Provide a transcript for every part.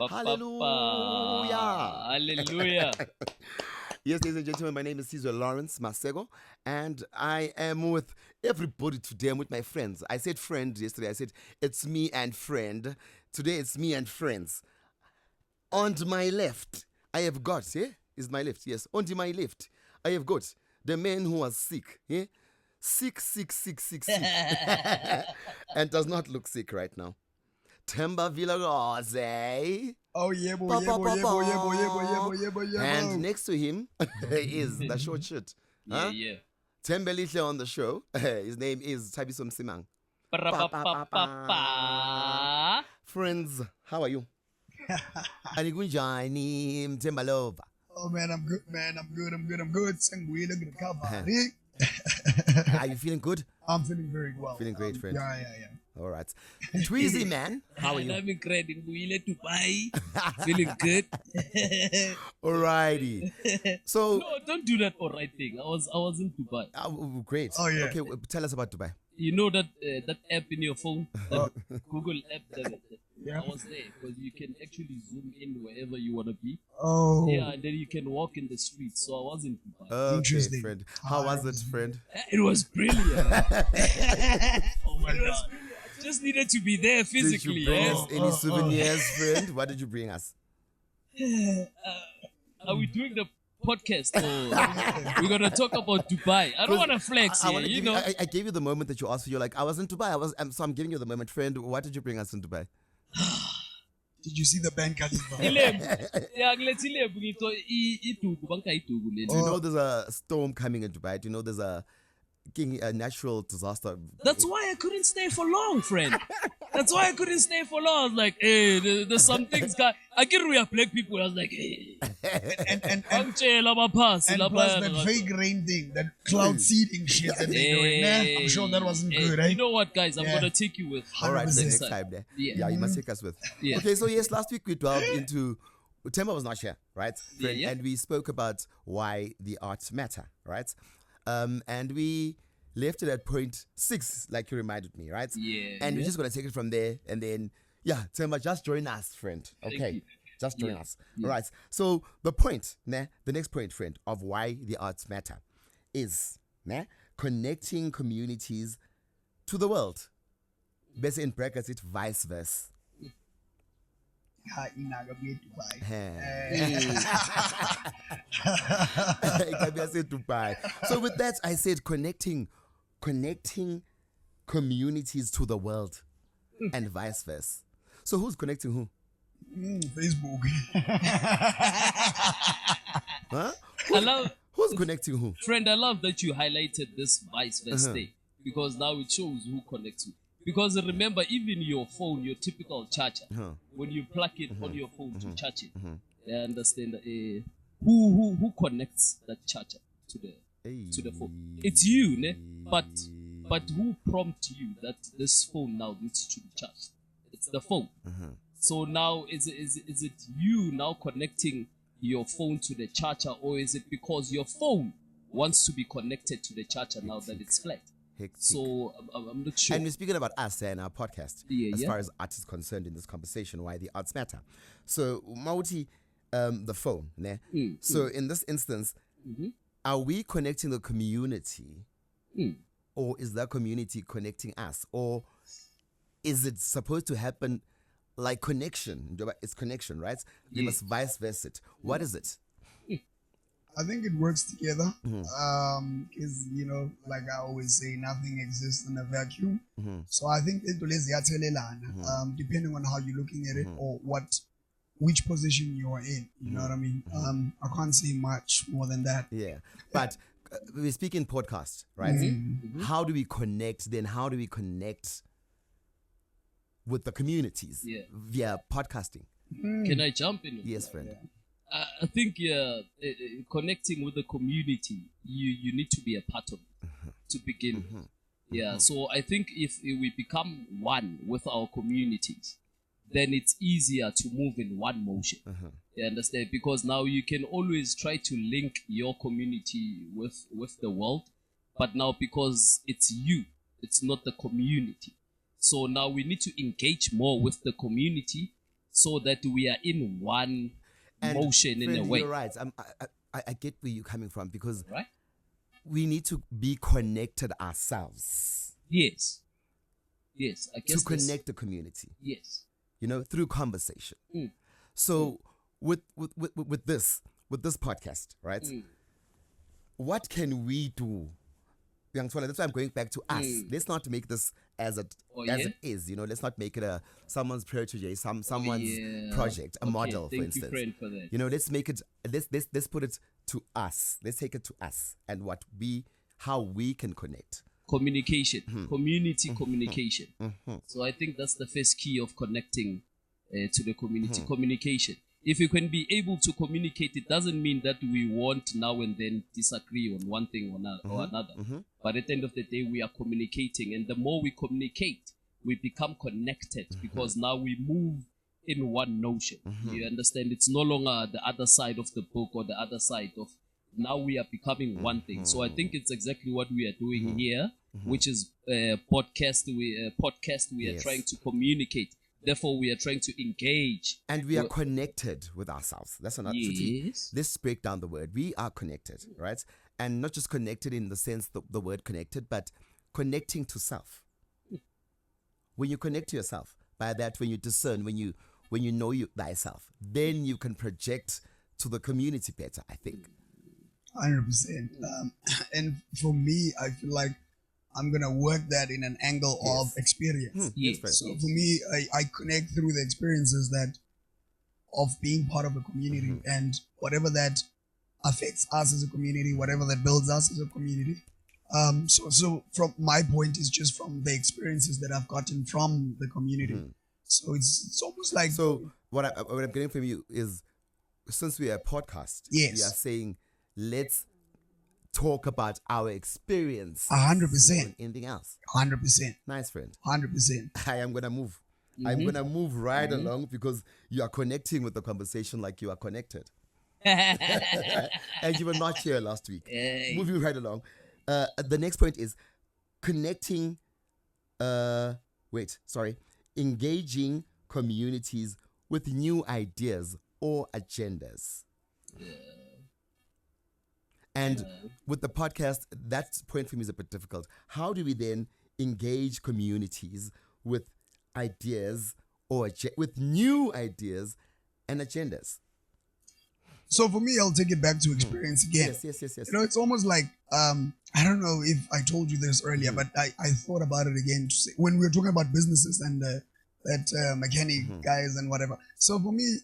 Hallelujah. Hallelujah. Yes, ladies and gentlemen, my name is Sizwe Lawrence Maseko, and I am with everybody today. I'm with my friends. I said friend yesterday. I said it's me and friend. Today it's me and friends. On my left, I have got, is my left, yes. On my left, I have got the man who was sick, sick, and does not look sick right now. Themba Vilakazi. Oh yeah, boy, yeah. And next to him is the short shit. Yeah. Themba on the show. His name is Thabiso Msimang. Friends, how are you? Anigunjani Themba Lova. Oh man, I'm good, man. I'm good. Sizwe, look at the cover. Are you feeling good? I'm feeling very well. Feeling great, friend. Yeah. All right. Tweezy, man. How are you? I'm incredible. Dubai. Feeling good. Alrighty. So No, don't do that alright thing. I was in Dubai. Great. Oh, yeah. Okay, tell us about Dubai. You know that that app in your phone, that Google app. Yeah. I was there because you can actually zoom in wherever you want to be. Oh. Yeah, and then you can walk in the streets. So I was in Dubai. Okay, Interesting. friend. How was it, friend? It was brilliant. Oh my God. I just needed to be there Did physically. you bring eh? us any souvenirs, friend? What did you bring us? Are we doing the podcast or we're gonna talk about Dubai? I don't want to flex here, you know. I gave you the moment that you asked for. You're like, I was in Dubai. So I'm giving you the moment, friend. What did you bring us in Dubai? Did you see the Ben Khalifa? Yeah, let's see. Do you know there's a storm coming in Dubai? Do you know there's a natural disaster? That's why I couldn't stay for long, friend. That's why I couldn't stay for long. I was like, hey, there's some things. I get we are black people. I was like, hey. and I'm chill, I'm a pass. plus that fake rain thing, that cloud seeding shit that they're doing. Nah, I'm sure that wasn't good, right? You know what, guys? I'm Yeah. gonna take you with. All right, then 100%. next time there. Yeah. You must take us with. Yeah. Okay, so yes, last week we delved into Themba was not here, right? Friend? Yeah. And we spoke about why the arts matter, right? And we left it at point 6, like you reminded me, right? Yeah. And we're just gonna take it from there, and then Themba, just join us, friend. Okay. you. Just join Yeah. us. All right. So the point, the next point, friend, of why the arts matter is connecting communities to the world. Best in brackets, it's vice versa. Ha, inaga be Dubai. Dubai. So with that, I said connecting communities to the world and vice versa. So who's connecting who? Facebook. Huh? I love, Who's connecting who? friend. I love that you highlighted this vice versa thing because now it shows who connects who. Because remember, even your phone, your typical charger, when you plug it on your phone to charge it, I understand who connects that charger to the phone. It's you, ne? But who prompts you that this phone now needs to be charged? It's the phone. So now is it you now connecting your phone to the charger, or is it because your phone wants to be connected to the charger now that it's flat? Hectic. So I'm not sure. And we're speaking about us in our podcast, Yeah, as yeah. far as art is concerned in this conversation, why the arts matter. So, Mauti, the phone. Ne? So, in this instance, are we connecting the community, or is that community connecting us, or is it supposed to happen like connection? It's connection, right? We must vice versa it. What is it? I think it works together. Because, like I always say, nothing exists in a vacuum. So I think depending on how you're looking at it or which position you are in, you know what I mean? I can't say much more than that. Yeah. But we're speaking podcast, right? How do we connect then? How do we connect with the communities via podcasting? Can I jump in? Yes, friend. I think connecting with the community, you need to be a part of it to begin with. Yeah, so I think if we become one with our communities, then it's easier to move in one motion. You understand? Because now you can always try to link your community with the world, but now because it's you, it's not the community. So now we need to engage more with the community so that we are in one And motion in a way. You're right. I get where you're coming from, because Right? we need to be connected ourselves Yes. Yes. I guess to connect the community, yes. through conversation. So with this podcast, right? What can we do? That's why I'm going back to us. Let's not make this as it is. Let's not make it someone's protege, someone's project, a model, for instance. Thank you, friend, for that. Let's make it. Let's put it to us. Let's take it to us and how we can connect. Communication, community communication. So I think that's the first key of connecting to the community. Communication. If you can be able to communicate, it doesn't mean that we won't now and then disagree on one thing or another. But at the end of the day, we are communicating. And the more we communicate, we become connected, because now we move in one notion. You understand? It's no longer the other side of the book or the other side of... Now we are becoming one thing. So I think it's exactly what we are doing here, which is podcast. We are trying to communicate. Therefore, we are trying to engage. And we are connected with ourselves. That's another thing. Let's break down the word. We are connected, right? And not just connected in the sense the word connected, but connecting to self. When you connect to yourself, by that, when you discern, when you know thyself, then you can project to the community better, I think. 100%. And for me, I feel like I'm going to work that in an angle of experience. So for me, I connect through the experiences of being part of a community, and whatever that affects us as a community, whatever that builds us as a community. So from my point is just from the experiences that I've gotten from the community. So it's almost like... So what I'm getting from you is, since we are a podcast, we are saying, let's talk about our experience. 100%. Anything else? 100%. Nice, friend. 100%. I am going to move. I'm going to move right along, because you are connecting with the conversation like you are connected. And you were not here last week. Moving right along. The next point is connecting, engaging communities with new ideas or agendas. And with the podcast, that point for me is a bit difficult. How do we then engage communities with ideas or with new ideas and agendas? So for me, I'll take it back to experience again. Yes. It's almost like, I don't know if I told you this earlier, but I thought about it again to say, when we were talking about businesses and that mechanic guys and whatever. So for me,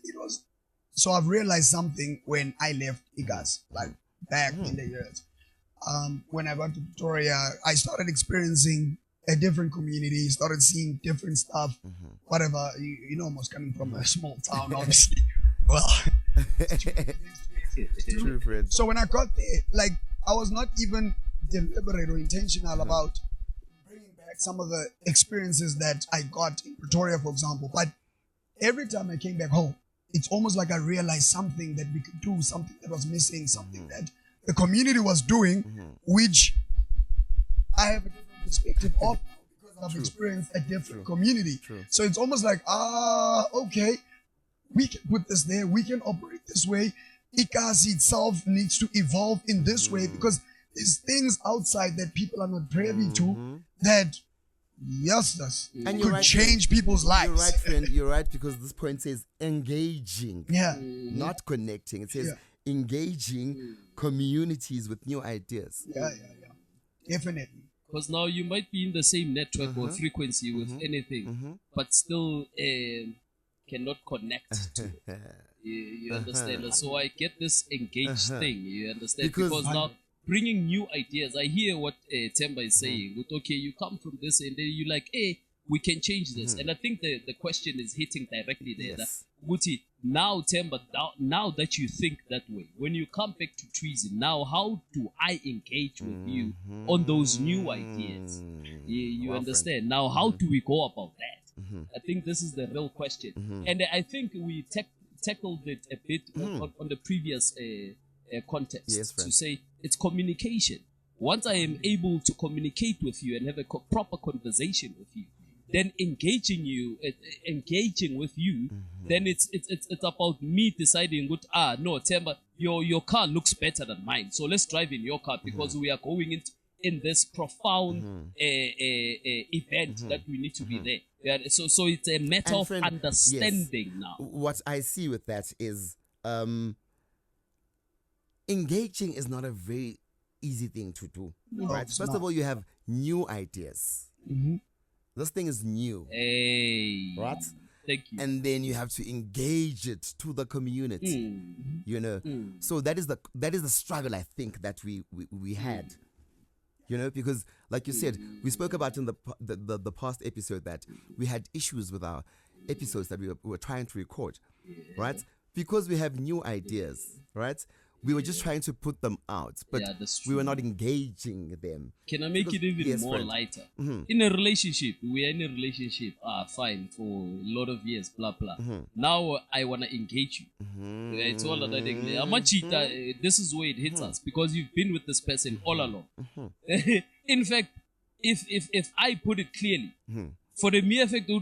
so I've realized something when I left IGAS, like back in the years. When I got to Pretoria, I started experiencing a different community, started seeing different stuff, whatever. You know, almost coming from a small town, obviously. Well, true, friend. So when I got there, like, I was not even deliberate or intentional about bringing back some of the experiences that I got in Pretoria, for example. But every time I came back home, it's almost like I realized something that we could do, something that was missing, something that the community was doing, which I have a different perspective of because I've experienced a different community. So it's almost like, okay, we can put this there, we can operate this way. ICAS itself needs to evolve in this way, because there's things outside that people are not privy to that and could change people's lives. You're right, friend. You're right, because this point says engaging, not connecting. It says engaging communities with new ideas. Yeah. Definitely. Because now you might be in the same network or frequency with anything, but still cannot connect to it. You understand? So I get this engaged thing. You understand? Because now bringing new ideas, I hear what Themba is saying. With, okay, you come from this and then you're like, hey, we can change this. And I think the question is hitting directly there. Yes. That, now Themba, now that you think that way, when you come back to treason, now how do I engage with you on those new ideas? You understand? Friend. Now how do we go about that? I think this is the real question. And I think we tackled it a bit on the previous context to say it's communication. Once I am able to communicate with you and have a proper conversation with you, then engaging with you, then it's about me deciding, no, Themba, your car looks better than mine, so let's drive in your car because we are going in this profound event that we need to be there. Yeah, so it's a matter of understanding now. What I see with that is engaging is not a very easy thing to do. No, right? First of all, you have new ideas. This thing is new. Hey. Right? Thank you. And then you have to engage it to the community. You know. So that is the struggle I think that we had. You know, because like you said, we spoke about in the past episode that we had issues with our episodes that we were trying to record, right? Because we have new ideas, right? We were just trying to put them out, but we were not engaging them. Can I make it even more lighter? In a relationship, we are in a relationship, fine, for a lot of years, blah, blah. Now I want to engage you. It's all of that. This is where it hits us, because you've been with this person all along. In fact, if I put it clearly, for the mere fact that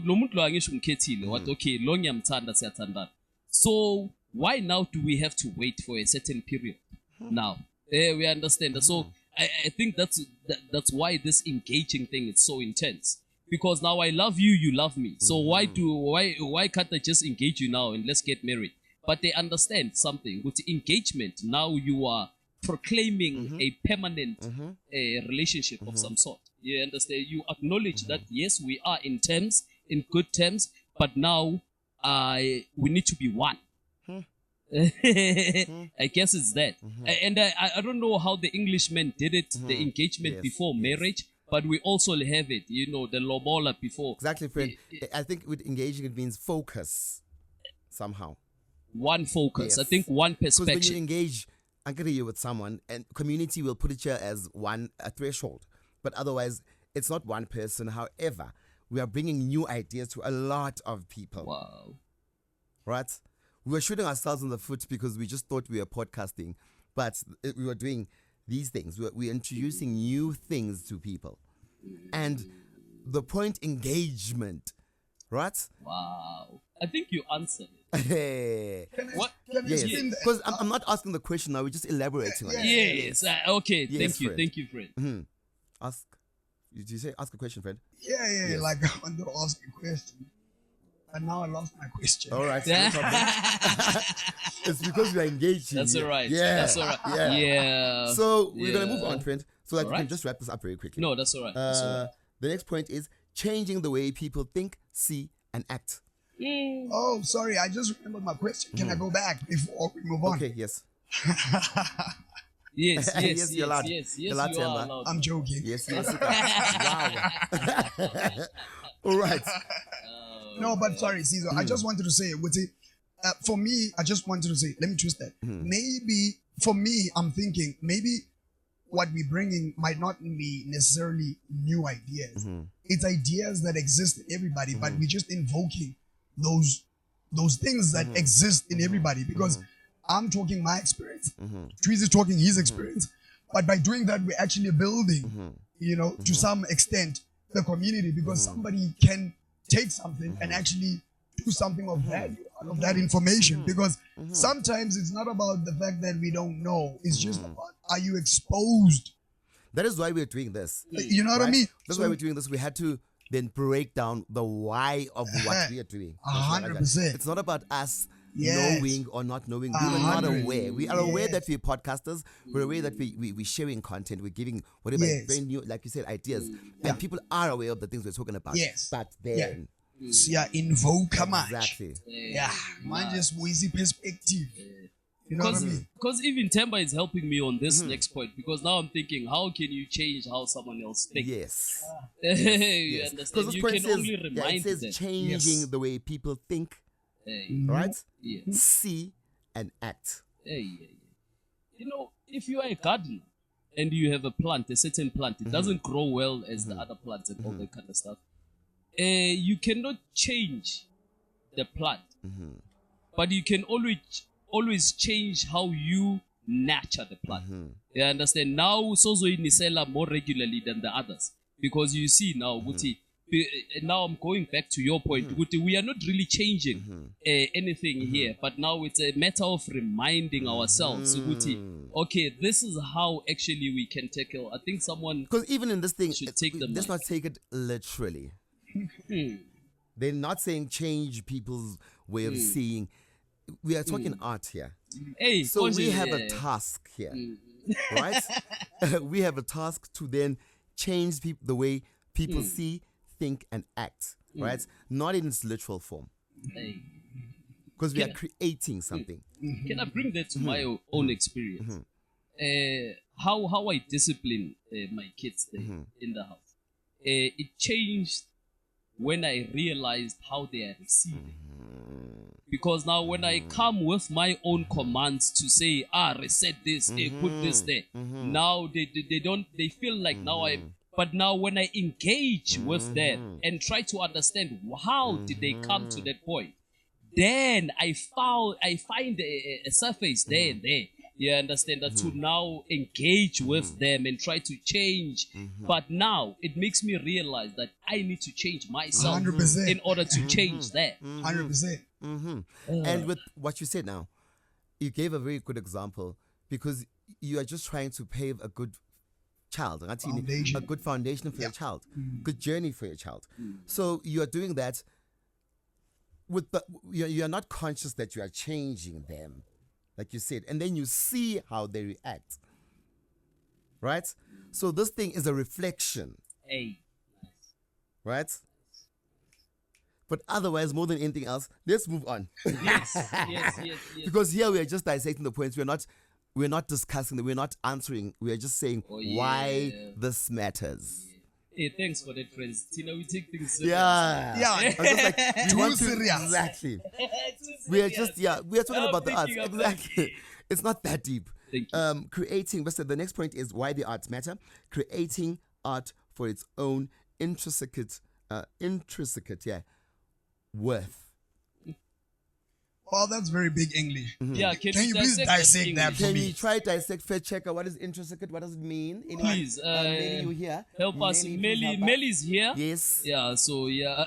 okay, long yamthanda siyathandana. So why now do we have to wait for a certain period? Now, we understand. So I think that's why this engaging thing is so intense. Because now I love you, you love me. So why can't I just engage you now and let's get married? But they understand something. With engagement, now you are proclaiming a permanent relationship of some sort. You understand? You acknowledge that yes, we are in good terms, but now we need to be one. I guess it's that. And I don't know how the Englishmen did it, the engagement before marriage, but we also have it, you know, the lobola before. Exactly, friend. I think with engaging it means focus somehow. One focus. I think one perspective. Because when you engage with someone, and community will put it here as a threshold, but otherwise it's not one person. However, we are bringing new ideas to a lot of people. Wow. Right? We were shooting ourselves in the foot because we just thought we were podcasting, but we were doing these things. We were introducing new things to people. And the point, engagement, right? Wow. I think you answered it. Hey. What? Yes. Because I'm not asking the question now, we're just elaborating on it. Yes. Okay. Yes, thank you. friend. Thank you, friend. Ask. Did you say ask a question, friend? Yeah. Yes. Like I wanted to ask a question. And now I lost my question. All right. No problem. It's because we are engaging. That's all right. Yeah. That's all right. Yeah. So we're going to move on, friend. So that we right. can just wrap this up very quickly. No, that's all right. That's all right. The next point is changing the way people think, see, and act. Oh, sorry. I just remembered my question. Can I go back before we move on? Okay, yes. Yes, Yes, you're allowed. Yes, You're allowed, you are Themba. allowed. I'm joking. Yes. Wow. All right. No, but sorry, Caesar. I just wanted to say, for me, I just wanted to say, let me twist that. Maybe, for me, I'm thinking, maybe what we're bringing might not be necessarily new ideas. It's ideas that exist in everybody, but we're just invoking those things that exist in everybody. Because I'm talking my experience, Trees is talking his experience, but by doing that, we're actually building, to some extent, the community, because somebody can take something and actually do something of value out of that information. Because sometimes it's not about the fact that we don't know. It's just about, are you exposed? That is why we're doing this. You know what I mean? That's why we're doing this. We had to then break down the why of what we are doing. 100%. It's not about us knowing or not knowing. We were not aware. We are aware that we're podcasters. We're aware that we're sharing content. We're giving whatever very new, like you said, ideas. And people are aware of the things we're talking about. Yes. But then... invoke much. Exactly. Mine just easy perspective. You know what I mean? Because even Themba is helping me on this next point. Because now I'm thinking, how can you change how someone else thinks? Yes. You understand? You can only remind them. It says changing the way people think, right? See and act. You know, if you are a gardener and you have a certain plant, it doesn't grow well as the other plants and all that kind of stuff. You cannot change the plant, but you can always change how you nurture the plant. You understand? Now, Sozo Nisela more regularly than the others, because you see now, now I'm going back to your point. We are not really changing anything here, but now it's a matter of reminding ourselves. Okay, this is how actually we can tackle. I think someone, because even in this thing, should take the let's mic. not take it literally. They're not saying change people's way of seeing. We are talking art here. Hey, So we Konje, have a task here, right? We have a task to then change the way people see, think, and act, right? Not in its literal form, hey. because we are creating something. Can I bring that to my own experience? How I discipline my kids there in the house. It changed when I realized how they are receiving. Because now when I come with my own commands to say, reset this, put this there, now they feel like now but now when I engage with them and try to understand how did they come to that point, then I find a surface there and there. You understand that to now engage with them and try to change. But now it makes me realize that I need to change myself 100%. in order to change that. 100%. And with what you said now, you gave a very good example, because you are just trying to pave a good Foundation. a good foundation for your child, good journey for your child. So you are doing that with you are not conscious that you are changing them, like you said, and then you see how they react, right? So this thing is a reflection, Hey. right? But otherwise, more than anything else, let's move on. Yes. Because here we are just dissecting the points. We're not discussing, we're not answering. We are just saying why this matters. Hey, thanks for that, friends. Tina, we take things serious. Yeah. Yeah. I was just like, we Too want to, serious. exactly. Too We are serious. just, we are talking I'm about the arts. thinking about Exactly. It's not that deep. Thank you. Creating, the next point is why the arts matter. Creating art for its own intricate worth. Well, that's very big English. Yeah, Can you please dissect that for Can me? you try dissect, fact checker? What is intricate? What does it mean? Anyone? Please, Melly, you here? help us. Melly, please help us. Melly's here. Yes. Yeah, so yeah.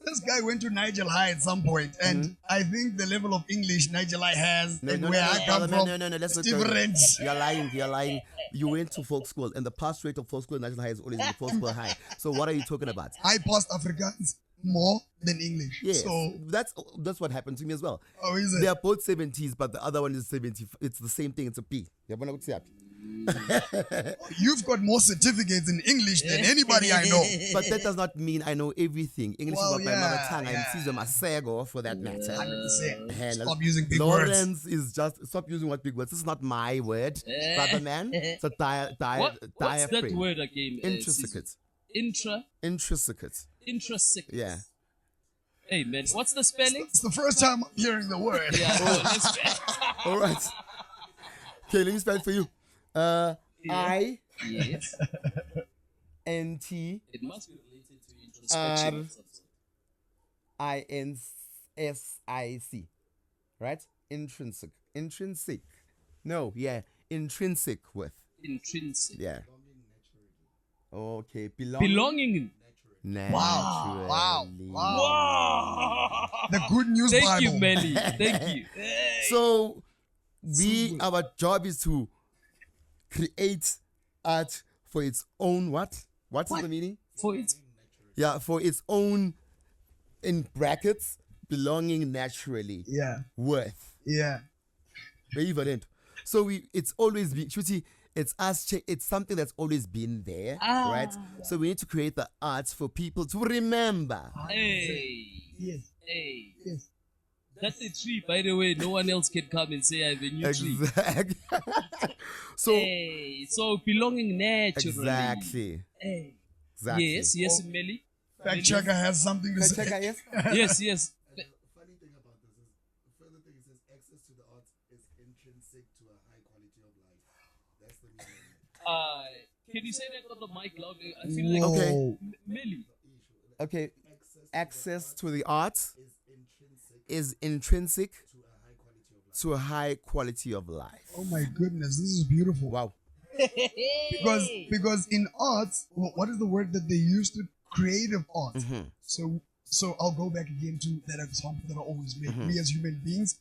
This guy went to Nigel High at some point, and I think the level of English Nigel High has and where I come from Let's is not go there. different. You're lying. You went to folk school, and the pass rate of folk school in National High is always in the folk school high. So what are you talking about? I passed Afrikaans more than English. Yes, So, that's what happened to me as well. oh, is They it? are both 70s, but the other one is 70. It's the same thing. It's a P. You've got more certificates in English than anybody I know. But that does not mean I know everything. English Well, is not my mother yeah, tongue. yeah. I'm Sizwe Maseko for that matter. 100%. And Stop using big words. Lawrence is just stop using what big words. This is not my word, brother man. It's a What's that diaphragm. word again? Intricate. Intricate. Yeah. Hey man, what's the spelling? It's the first time I'm hearing the word. Yeah, let's All right. Okay, let me spell it for you. I yes. N T It must be related to introspection. INSSIC, right? Intrinsic. No, yeah, intrinsic with. Intrinsic. Yeah. Okay, Belonging. naturally. Wow. The good news Thank Bible. you, Melly. Thank you. So our job is to create art for its own what? What is the meaning? For it. Yeah, for its own, in brackets, belonging naturally. Yeah. Worth. Yeah. Equivalent. So it's always been, Shuti, it's something that's always been there, right? So we need to create the arts for people to remember. Hey. Yes. Hey. Yes. That's a tree, by the way. No one else can come and say I have a new tree. Exactly. So Hey. So belonging naturally. exactly. Hey. Exactly. Yes, Melly. Fact checker has something to say. Checker, yes? Yes. Funny thing about this is, the further thing it says, access to the arts is intrinsic to a high quality of life. That's the meaning. Can you say that on the mic louder? I feel like Okay. Melly. Okay. Access to the arts Is intrinsic is intrinsic to a high quality of life. to a high quality of life. Oh my goodness, this is beautiful. Wow. Because in arts, what is the word that they use to creative art? So I'll go back again to that example that I always make. We as human beings,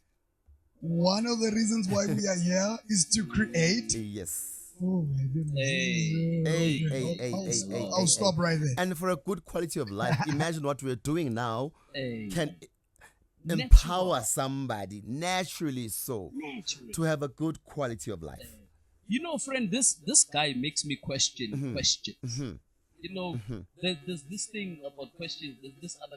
one of the reasons why we are here is to create. Yes. Oh my goodness. I'll stop right there. And for a good quality of life, imagine what we're doing now can empower somebody naturally to have a good quality of life. You know, friend, this guy makes me question questions. You know, there's this thing about questions. There's this other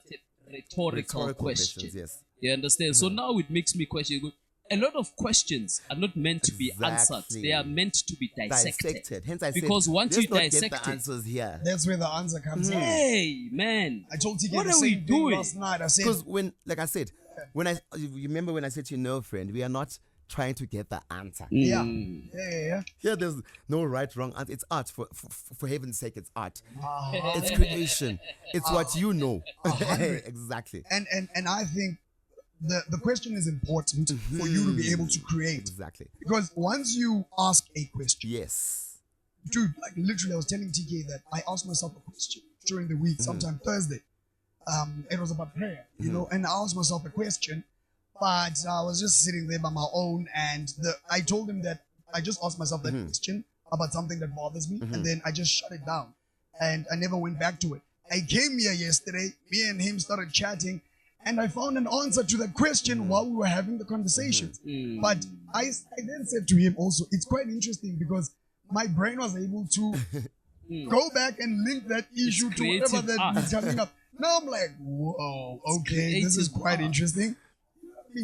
rhetorical question. Yes. You understand? So now it makes me question. A lot of questions are not meant to be answered. They are meant to be dissected. Hence I because said, once you dissect get the answers here. That's where the answer comes in. Hey, man. I told TK what the are we same thing doing last night. I said, Because when, like I said, you remember when I said to you, no, friend, we are not trying to get the answer. yeah. Here, there's no right, wrong answer. It's art. For heaven's sake, it's art. It's creation. It's what you know. Exactly. And I think the question is important for you to be able to create. Exactly. Because once you ask a question, Yes. dude, like literally, I was telling TK that I asked myself a question during the week, sometime Thursday. It was about prayer, you know, and I asked myself a question, but I was just sitting there by my own, and I told him that I just asked myself that question about something that bothers me, and then I just shut it down, and I never went back to it. I came here yesterday, me and him started chatting, and I found an answer to the question while we were having the conversations. But I then said to him also, it's quite interesting because my brain was able to go back and link that issue to whatever that is coming up. Now I'm like, whoa, okay, this is quite interesting.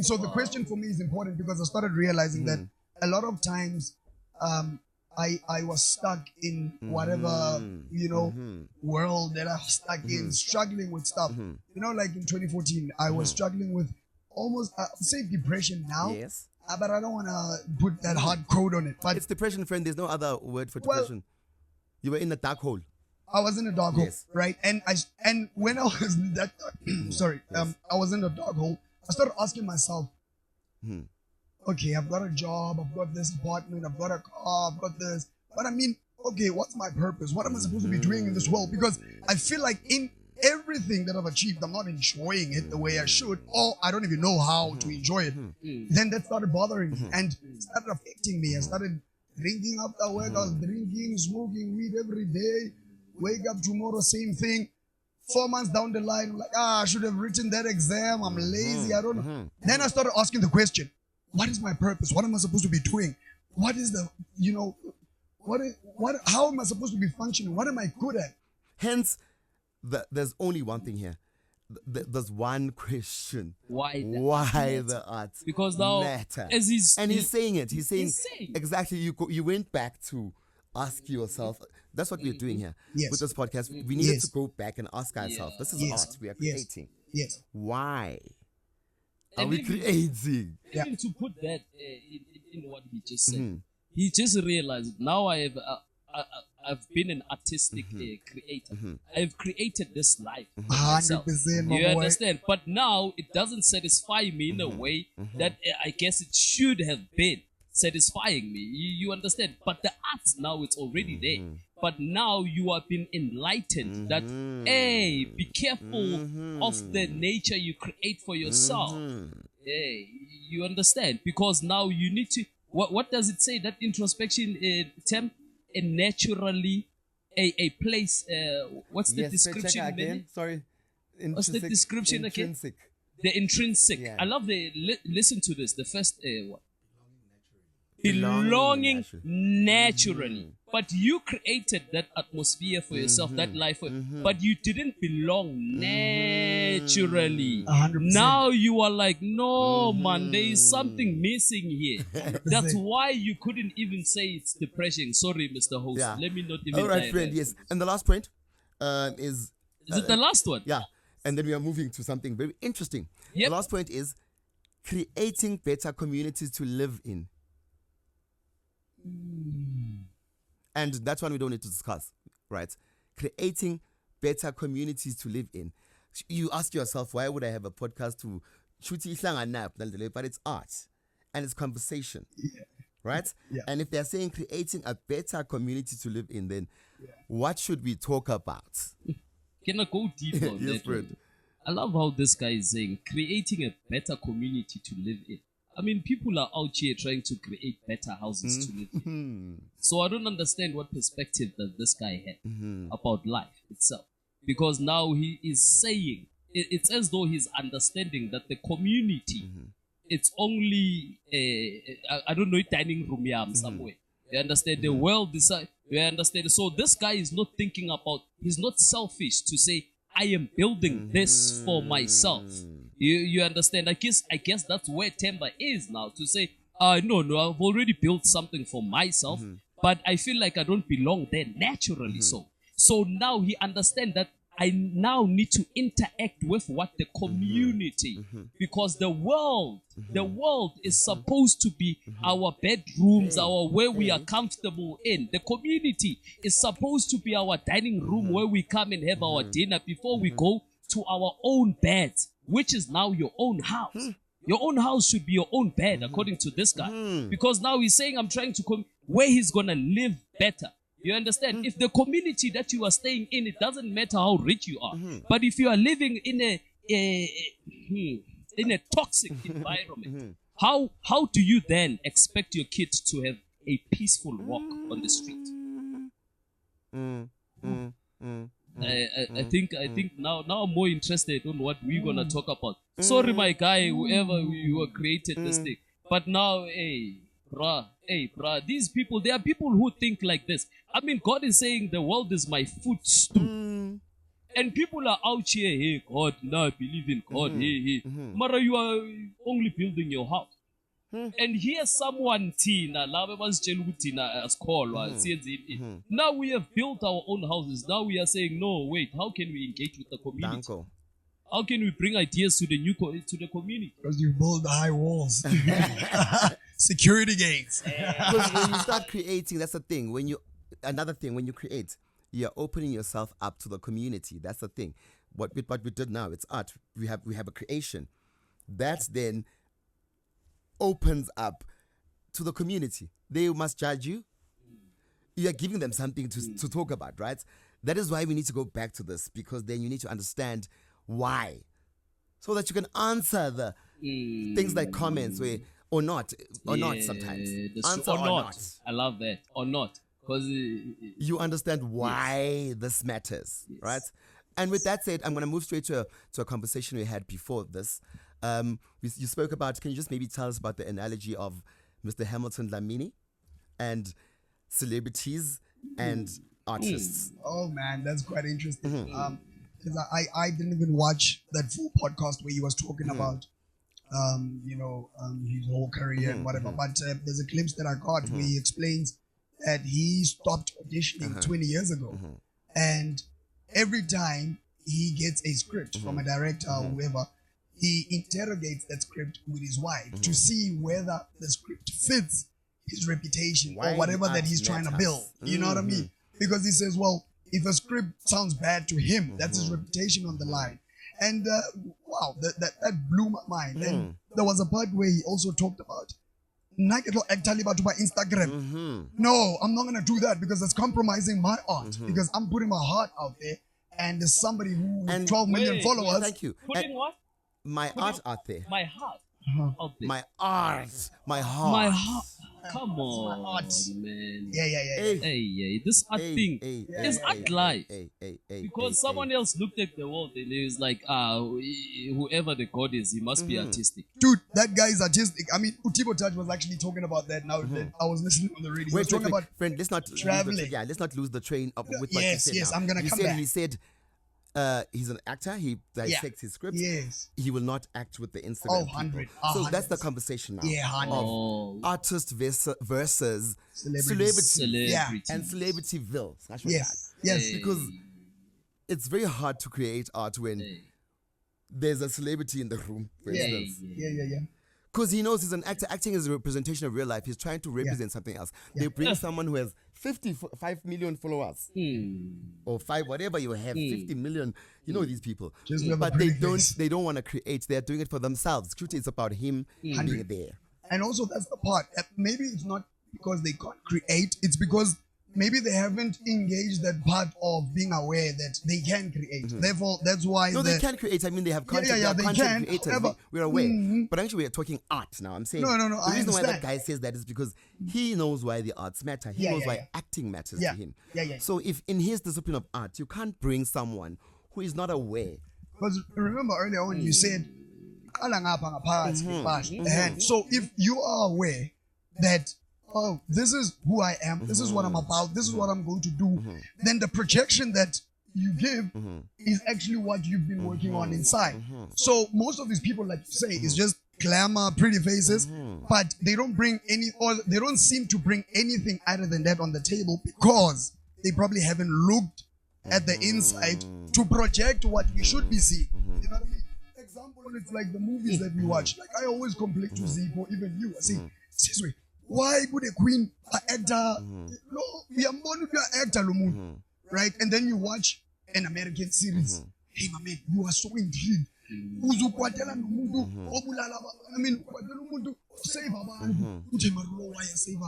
So the question for me is important because I started realizing that a lot of times I was stuck in whatever, you know, world that I was stuck in, struggling with stuff. You know, like in 2014, I was struggling with almost, say depression now. Yes. But I don't want to put that hard code on it. But It's depression, friend. There's no other word for depression. You were in a dark hole. I was in a dark hole, Yes. right? And when I was in that, I was in a dark hole. I started asking myself, okay, I've got a job, I've got this apartment, I've got a car, I've got this. But I mean, okay, what's my purpose? What am I supposed to be doing in this world? Because I feel like in everything that I've achieved, I'm not enjoying it the way I should, or I don't even know how to enjoy it. Then that started bothering me and started affecting me. I started drinking after work. I was drinking, smoking weed every day. Wake up tomorrow, same thing. 4 months down the line, I'm like, I should have written that exam. I'm lazy. I don't know. Then I started asking the question, what is my purpose? What am I supposed to be doing? What is the, you know, how am I supposed to be functioning? What am I good at? Hence, there's only one thing here. There's one question. Why the arts Because now, matter? as he's saying it. He's saying saying. exactly. You went back to ask yourself. That's what we're doing here Yes. with this podcast. We needed to go back and ask ourselves. This is Yes. art we are Yes. creating. Yes. Why are And we even- creating? Even to put that in what he just said, he just realized now I've been an artistic creator. I've created this life. for myself. 100%, my You boy. understand? But now it doesn't satisfy me in a way that I guess it should have been satisfying me. You understand? But the art now it's already there. But now you have been enlightened that hey, be careful of the nature you create for yourself. Hey, you understand? Because now you need to. What does it say? That introspection term, naturally, a place. What's the description again? Sorry. What's the description again? Intrinsic. The intrinsic. Yeah. I love the listen to this. The first one. Belonging Belonging naturally. But you created that atmosphere for yourself, that life, but you didn't belong naturally. 100%. Now you are like, no, man, there is something missing here. That's why you couldn't even say it's depression. Sorry, Mr. Host. Yeah. Let me not even. All right, dive friend. into Yes. it. And the last point is Is it the last one? yeah. And then we are moving to something very interesting. Yep. The last point is creating better communities to live in. And that's one we don't need to discuss, right? Creating better communities to live in. You ask yourself, why would I have a podcast to shoot but it's art and it's conversation. right? Yeah. And if they're saying creating a better community to live in, then what should we talk about? Can I go deeper on Yes, that? Fred. one? I love how this guy is saying creating a better community to live in. I mean, people are out here trying to create better houses to live in. So I don't understand what perspective that this guy had about life itself. Because now he is saying, it's as though he's understanding that the community, it's only, I don't know, a dining room somewhere. You understand? The world decide. You understand? So this guy is not thinking about, he's not selfish to say, I am building this for myself. You understand? I guess that's where Themba is now, to say, no, I've already built something for myself, but I feel like I don't belong there naturally. So now he understands that I now need to interact with what the community, because the world is supposed to be our bedrooms, our where we are comfortable in. The community is supposed to be our dining room where we come and have our dinner before we go to our own bed, which is now your own house. Your own house should be your own bed, according to this guy. Because now he's saying, I'm trying to come where he's going to live better. You understand? If the community that you are staying in, it doesn't matter how rich you are. But if you are living in a toxic environment, how do you then expect your kids to have a peaceful walk on the street? I think now I'm more interested on what we're gonna talk about. Sorry, my guy, whoever you created this thing. But now, hey, bruh, these people, there are people who think like this. I mean, God is saying the world is my footstool. And people are out here, hey, God, now I believe in God, hey. Mara, you are only building your house. And here's someone, Tina, now we have built our own houses. Now we are saying, no, wait, how can we engage with the community? Danko. How can we bring ideas to the community? Because you build the high walls. Security gates. Because when you start creating, that's the thing. When you create, you're opening yourself up to the community. That's the thing. What we did now, it's art. We have a creation. That then opens up to the community. They must judge you. You are giving them something to talk about, right? That is why we need to go back to this, because then you need to understand why, so that you can answer the things like comments or not sometimes. Answer or not. I love that. Or not. Because you understand why this matters, right? And with that said, I'm going to move straight to a conversation we had before this. You spoke about, can you just maybe tell us about the analogy of Mr. Hamilton Dlamini and celebrities and artists? Oh man, that's quite interesting. Because I didn't even watch that full podcast where he was talking about his whole career and whatever. But there's a glimpse that I got where he explains that he stopped auditioning 20 years ago, and every time he gets a script from a director or whoever, he interrogates that script with his wife to see whether the script fits his reputation or whatever that he's trying to build. You know what I mean? Because he says, well, if a script sounds bad to him, that's his reputation on the line. And wow, that blew my mind. And there was a part where he also talked about Instagram. No, I'm not gonna do that because it's compromising my art. Because I'm putting my heart out there, and there's somebody who has 12 million followers. Thank you. Putting what? My art out there. My heart out there. My art. My heart. My heart. Come on, man. Yeah. Hey, this art thing is art life. Because someone else looked at the world and he was like, whoever the God is, he must be artistic. Dude, that guy is artistic. I mean, Utibo Taj was actually talking about that now. I was listening on the radio. He was talking about friend, let's not traveling. Let's not lose the train up with what yes, you said. Yes, now. I'm gonna come back. He said he's an actor. He dissects his scripts. Yes. He will not act with the Instagram. 100. So that's the conversation now. Yeah, 100. Artist versus celebrity. Yeah. And celebrityville. Yes. Because it's very hard to create art when there's a celebrity in the room, for instance. Yeah. Because he knows he's an actor. Acting is a representation of real life. He's trying to represent something else. They bring someone who has 55 million followers. Or 5, whatever you have, 50 million. You know these people. But they don't want to create. They're doing it for themselves. Truth is about him being there. And also that's the part. Maybe it's not because they can't create. It's because maybe they haven't engaged that part of being aware that they can create. Therefore, that's why they can create. I mean, they have content. Yeah, they they content can. creators. However, We're aware. But actually, we're talking art now. I'm saying No, the I reason why that understand. guy says that is because he knows why the arts matter. He knows why acting matters to him. Yeah. So if in his discipline of art, you can't bring someone who is not aware. Because remember earlier when you said, so if you are aware that, oh, this is who I am, this is what I'm about, this is what I'm going to do, then the projection that you give is actually what you've been working on inside. So most of these people, like you say, is just glamour, pretty faces, but they don't bring they don't seem to bring anything other than that on the table because they probably haven't looked at the inside to project what we should be seeing. You know what I mean? Example, it's like the movies that we watch. Like I always complain to Zeke or even you. I say, Sizwe, why would a queen, an actor, no, we are born to be an actor, right? And then you watch an American series. Hey, my man, you are so intrigued. Uzukwatela nomuntu obulala I mean kwatela umuntu save abantu uthi marulo why save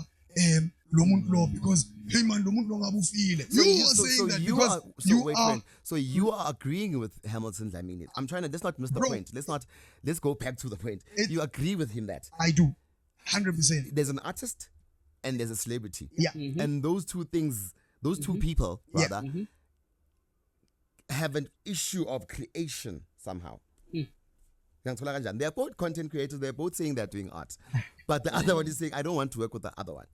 lo muntu lo because hey man lo muntu lo ngabe ufile you are saying that because you are so you are agreeing with Hamilton. I mean, I'm trying to let's not miss the point. Let's go back to the point. You agree with him that I do 100%. There's an artist and there's a celebrity. Yeah. And those two things, those two people rather have an issue of creation somehow. They're both content creators. They're both saying they're doing art, but the other one is saying I don't want to work with the other one.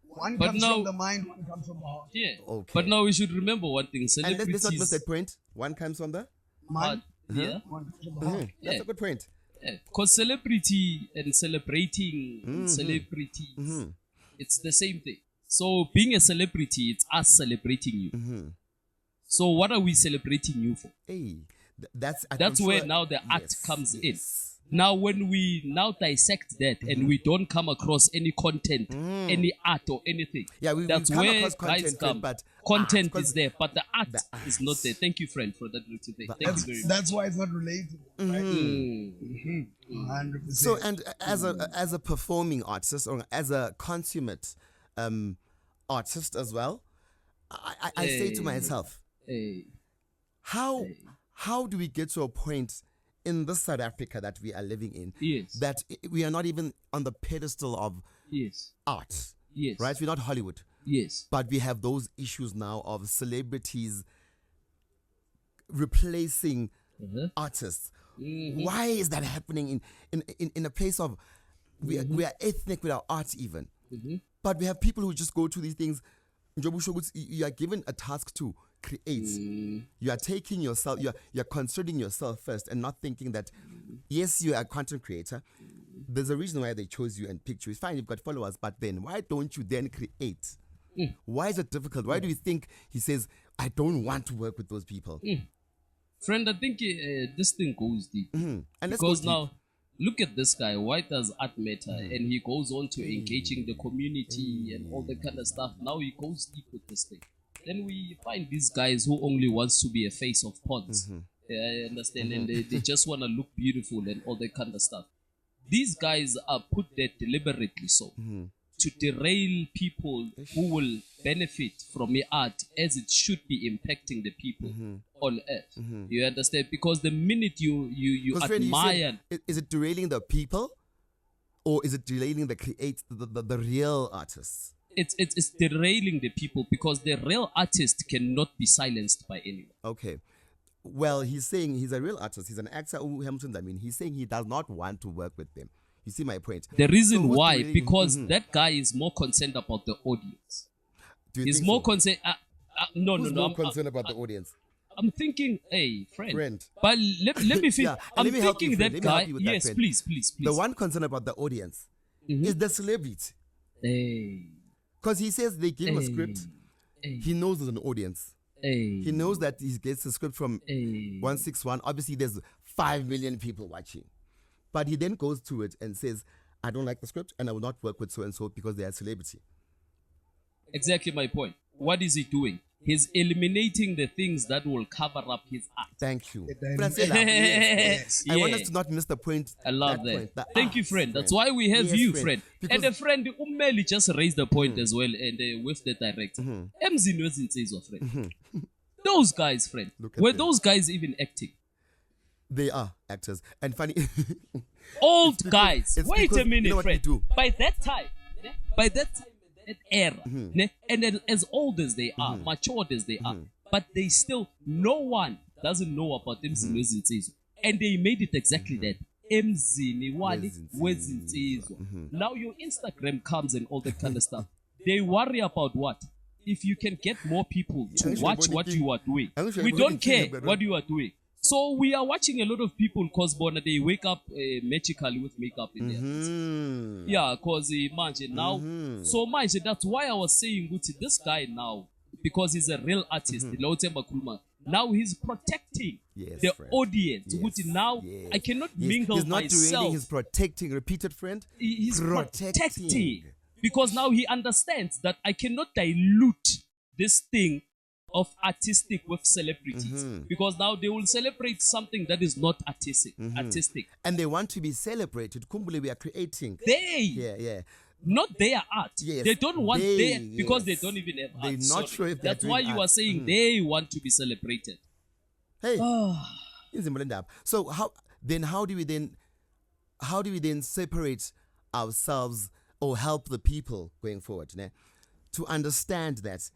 One comes from the mind, one comes from the heart. Yeah. Okay. But now we should remember one thing. And let's not miss that point. One comes from the mind. Yeah. One comes from the heart. That's a good point. Because celebrity and celebrating celebrities, it's the same thing. So being a celebrity, it's us celebrating you. So what are we celebrating you for? Hey, that's where now the art comes in. Now when we now dissect that and we don't come across any content, any art or anything, that's come where across guys come. But Content is there, but the art is not there. Thank you, friend, for that little thing. Thank you very much. That's why it's not related, right? 100%. So, and as a performing artist or as a consummate artist as well, I say to myself, how do we get to a point in this South Africa that we are living in that we are not even on the pedestal of art? Right? We're not Hollywood. But we have those issues now of celebrities replacing artists. Why is that happening in a place of we are ethnic with our art even? But we have people who just go to these things. You are given a task to create. You are taking yourself, you're considering yourself first and not thinking that, yes, you are a content creator. There's a reason why they chose you and picked you. It's fine, you've got followers, but then why don't you then create? Why is it difficult? Why do you think he says, I don't want to work with those people? Friend, I think this thing goes deep. And because now, look at this guy. Why does art matter? And he goes on to engaging the community and all that kind of stuff. Now he goes deep with this thing. Then we find these guys who only wants to be a face of ponds. I understand. And they just want to look beautiful and all that kind of stuff. These guys are put there deliberately so. To derail people who will benefit from your art as it should be impacting the people on earth. You understand? Because the minute you admire... Is it derailing the people or is it derailing the real artists? It's derailing the people because the real artist cannot be silenced by anyone. Okay. Well, he's saying he's a real artist. He's an actor. He's saying he does not want to work with them. You see my point? The reason why, because that guy is more concerned about the audience. He's more concerned. No. More concerned about the audience. I'm thinking, hey, friend. But let me finish. I'm thinking that guy. Yes, please. The one concerned about the audience is the celebrity. Because he says they give him a script. He knows there's an audience. He knows that he gets a script from 161. Obviously, there's 5 million people watching. But he then goes to it and says, I don't like the script and I will not work with so-and-so because they are a celebrity. Exactly my point. What is he doing? He's eliminating the things that will cover up his art. Thank you. Yes. I want us to not miss the point. I love that. Point. Thank you, friend. That's why we have you, friend. Because And a friend, Umeli just raised the point as well, and with the director. Emzini wezinsizwa, friend. Those guys, friend. Were those guys even acting? They are actors. And funny. Old guys. Wait a minute, you know what friend. we do? By that time, that era, and then as old as they are, matured as they are, but they still, no one doesn't know about Emzini wezinsizwa. And they made it exactly that. Emzini wezinsizwa. Now your Instagram comes and all that kind of stuff. They worry about what? If you can get more people to watch what you are doing. We don't care what you are doing. So we are watching a lot of people because they wake up magically with makeup in their heads. Yeah, because now. So that's why I was saying this guy now, because he's a real artist, Themba Kulma. Now he's protecting the audience. Now I cannot mingle he's not myself. Doing, he's protecting. Repeated, friend. He's protecting. Because now he understands that I cannot dilute this thing of artistic with celebrities. Because now they will celebrate something that is not artistic. And they want to be celebrated. Kumbule, we are creating. Not their art. Yes, they don't want their, because they don't even have art. They're not sure if that's why you are saying they want to be celebrated. Hey. So how do we then separate ourselves or help the people going forward, to understand that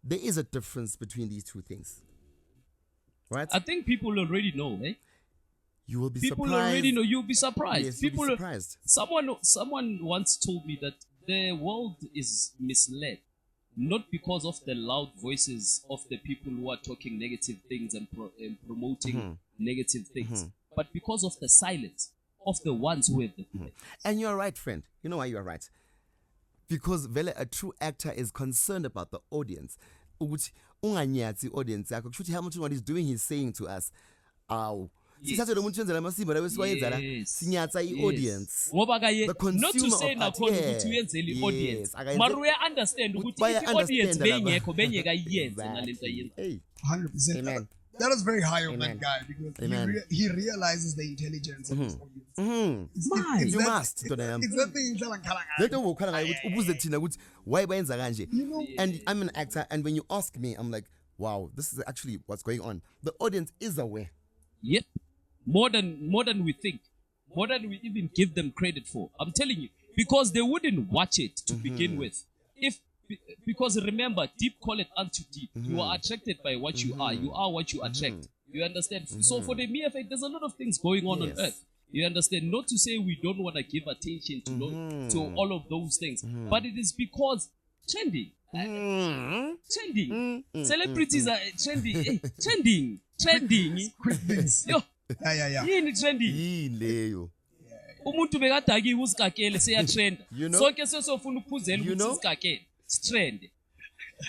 there is a difference between these two things, right? I think people already know, You will be people surprised. Already know. You'll be surprised. Yes, People, you'll be surprised. Someone once told me that the world is misled, not because of the loud voices of the people who are talking negative things and promoting negative things, but because of the silence of the ones who have the power. And you're right, friend. You know why you're right? Because a true actor is concerned about the audience. Unganyatsi audience yakho. Kushuthi how much what he's doing, he's saying to us, "Ow." Yes. Audience. The not to say audience. Maruya understand if audience Hey. 100%. Amen. That was very high of Amen. that guy because Amen. he realizes the intelligence of his audience. You must. It's that thing Why kanje? You know, And I'm an actor, and when you ask me, I'm like, wow, this is actually what's going on. The audience is aware. Yep. More than we think. More than we even give them credit for. I'm telling you. Because they wouldn't watch it to begin with. Because remember, deep call it unto deep. You are attracted by what you are. You are what you attract. You understand? So for the mere fact, there's a lot of things going on earth. You understand? Not to say we don't want to give attention to all of those things. But it is because trending. Trending. Celebrities are trending. Trending. quick things. Yo. Yeah. Yini trending? Umuntu bekadaki uzikakele seyatrend. Sonke sesofuna ukuphuzela ukuthi uzikakele. Trend.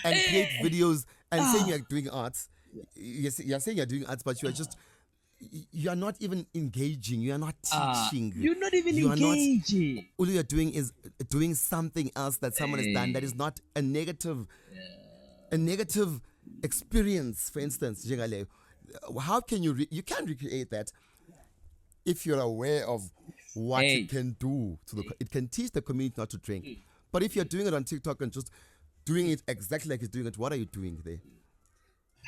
And create videos and saying you're doing arts. You're saying you're doing arts, but you're not even engaging. You are not teaching. You're not even engaging. All you're doing is doing something else that someone has done that is not a negative experience. For instance, how can you can't recreate that if you're aware of what it can do to it can teach the community not to drink. But if you're doing it on TikTok and just doing it exactly like he's doing it, what are you doing there?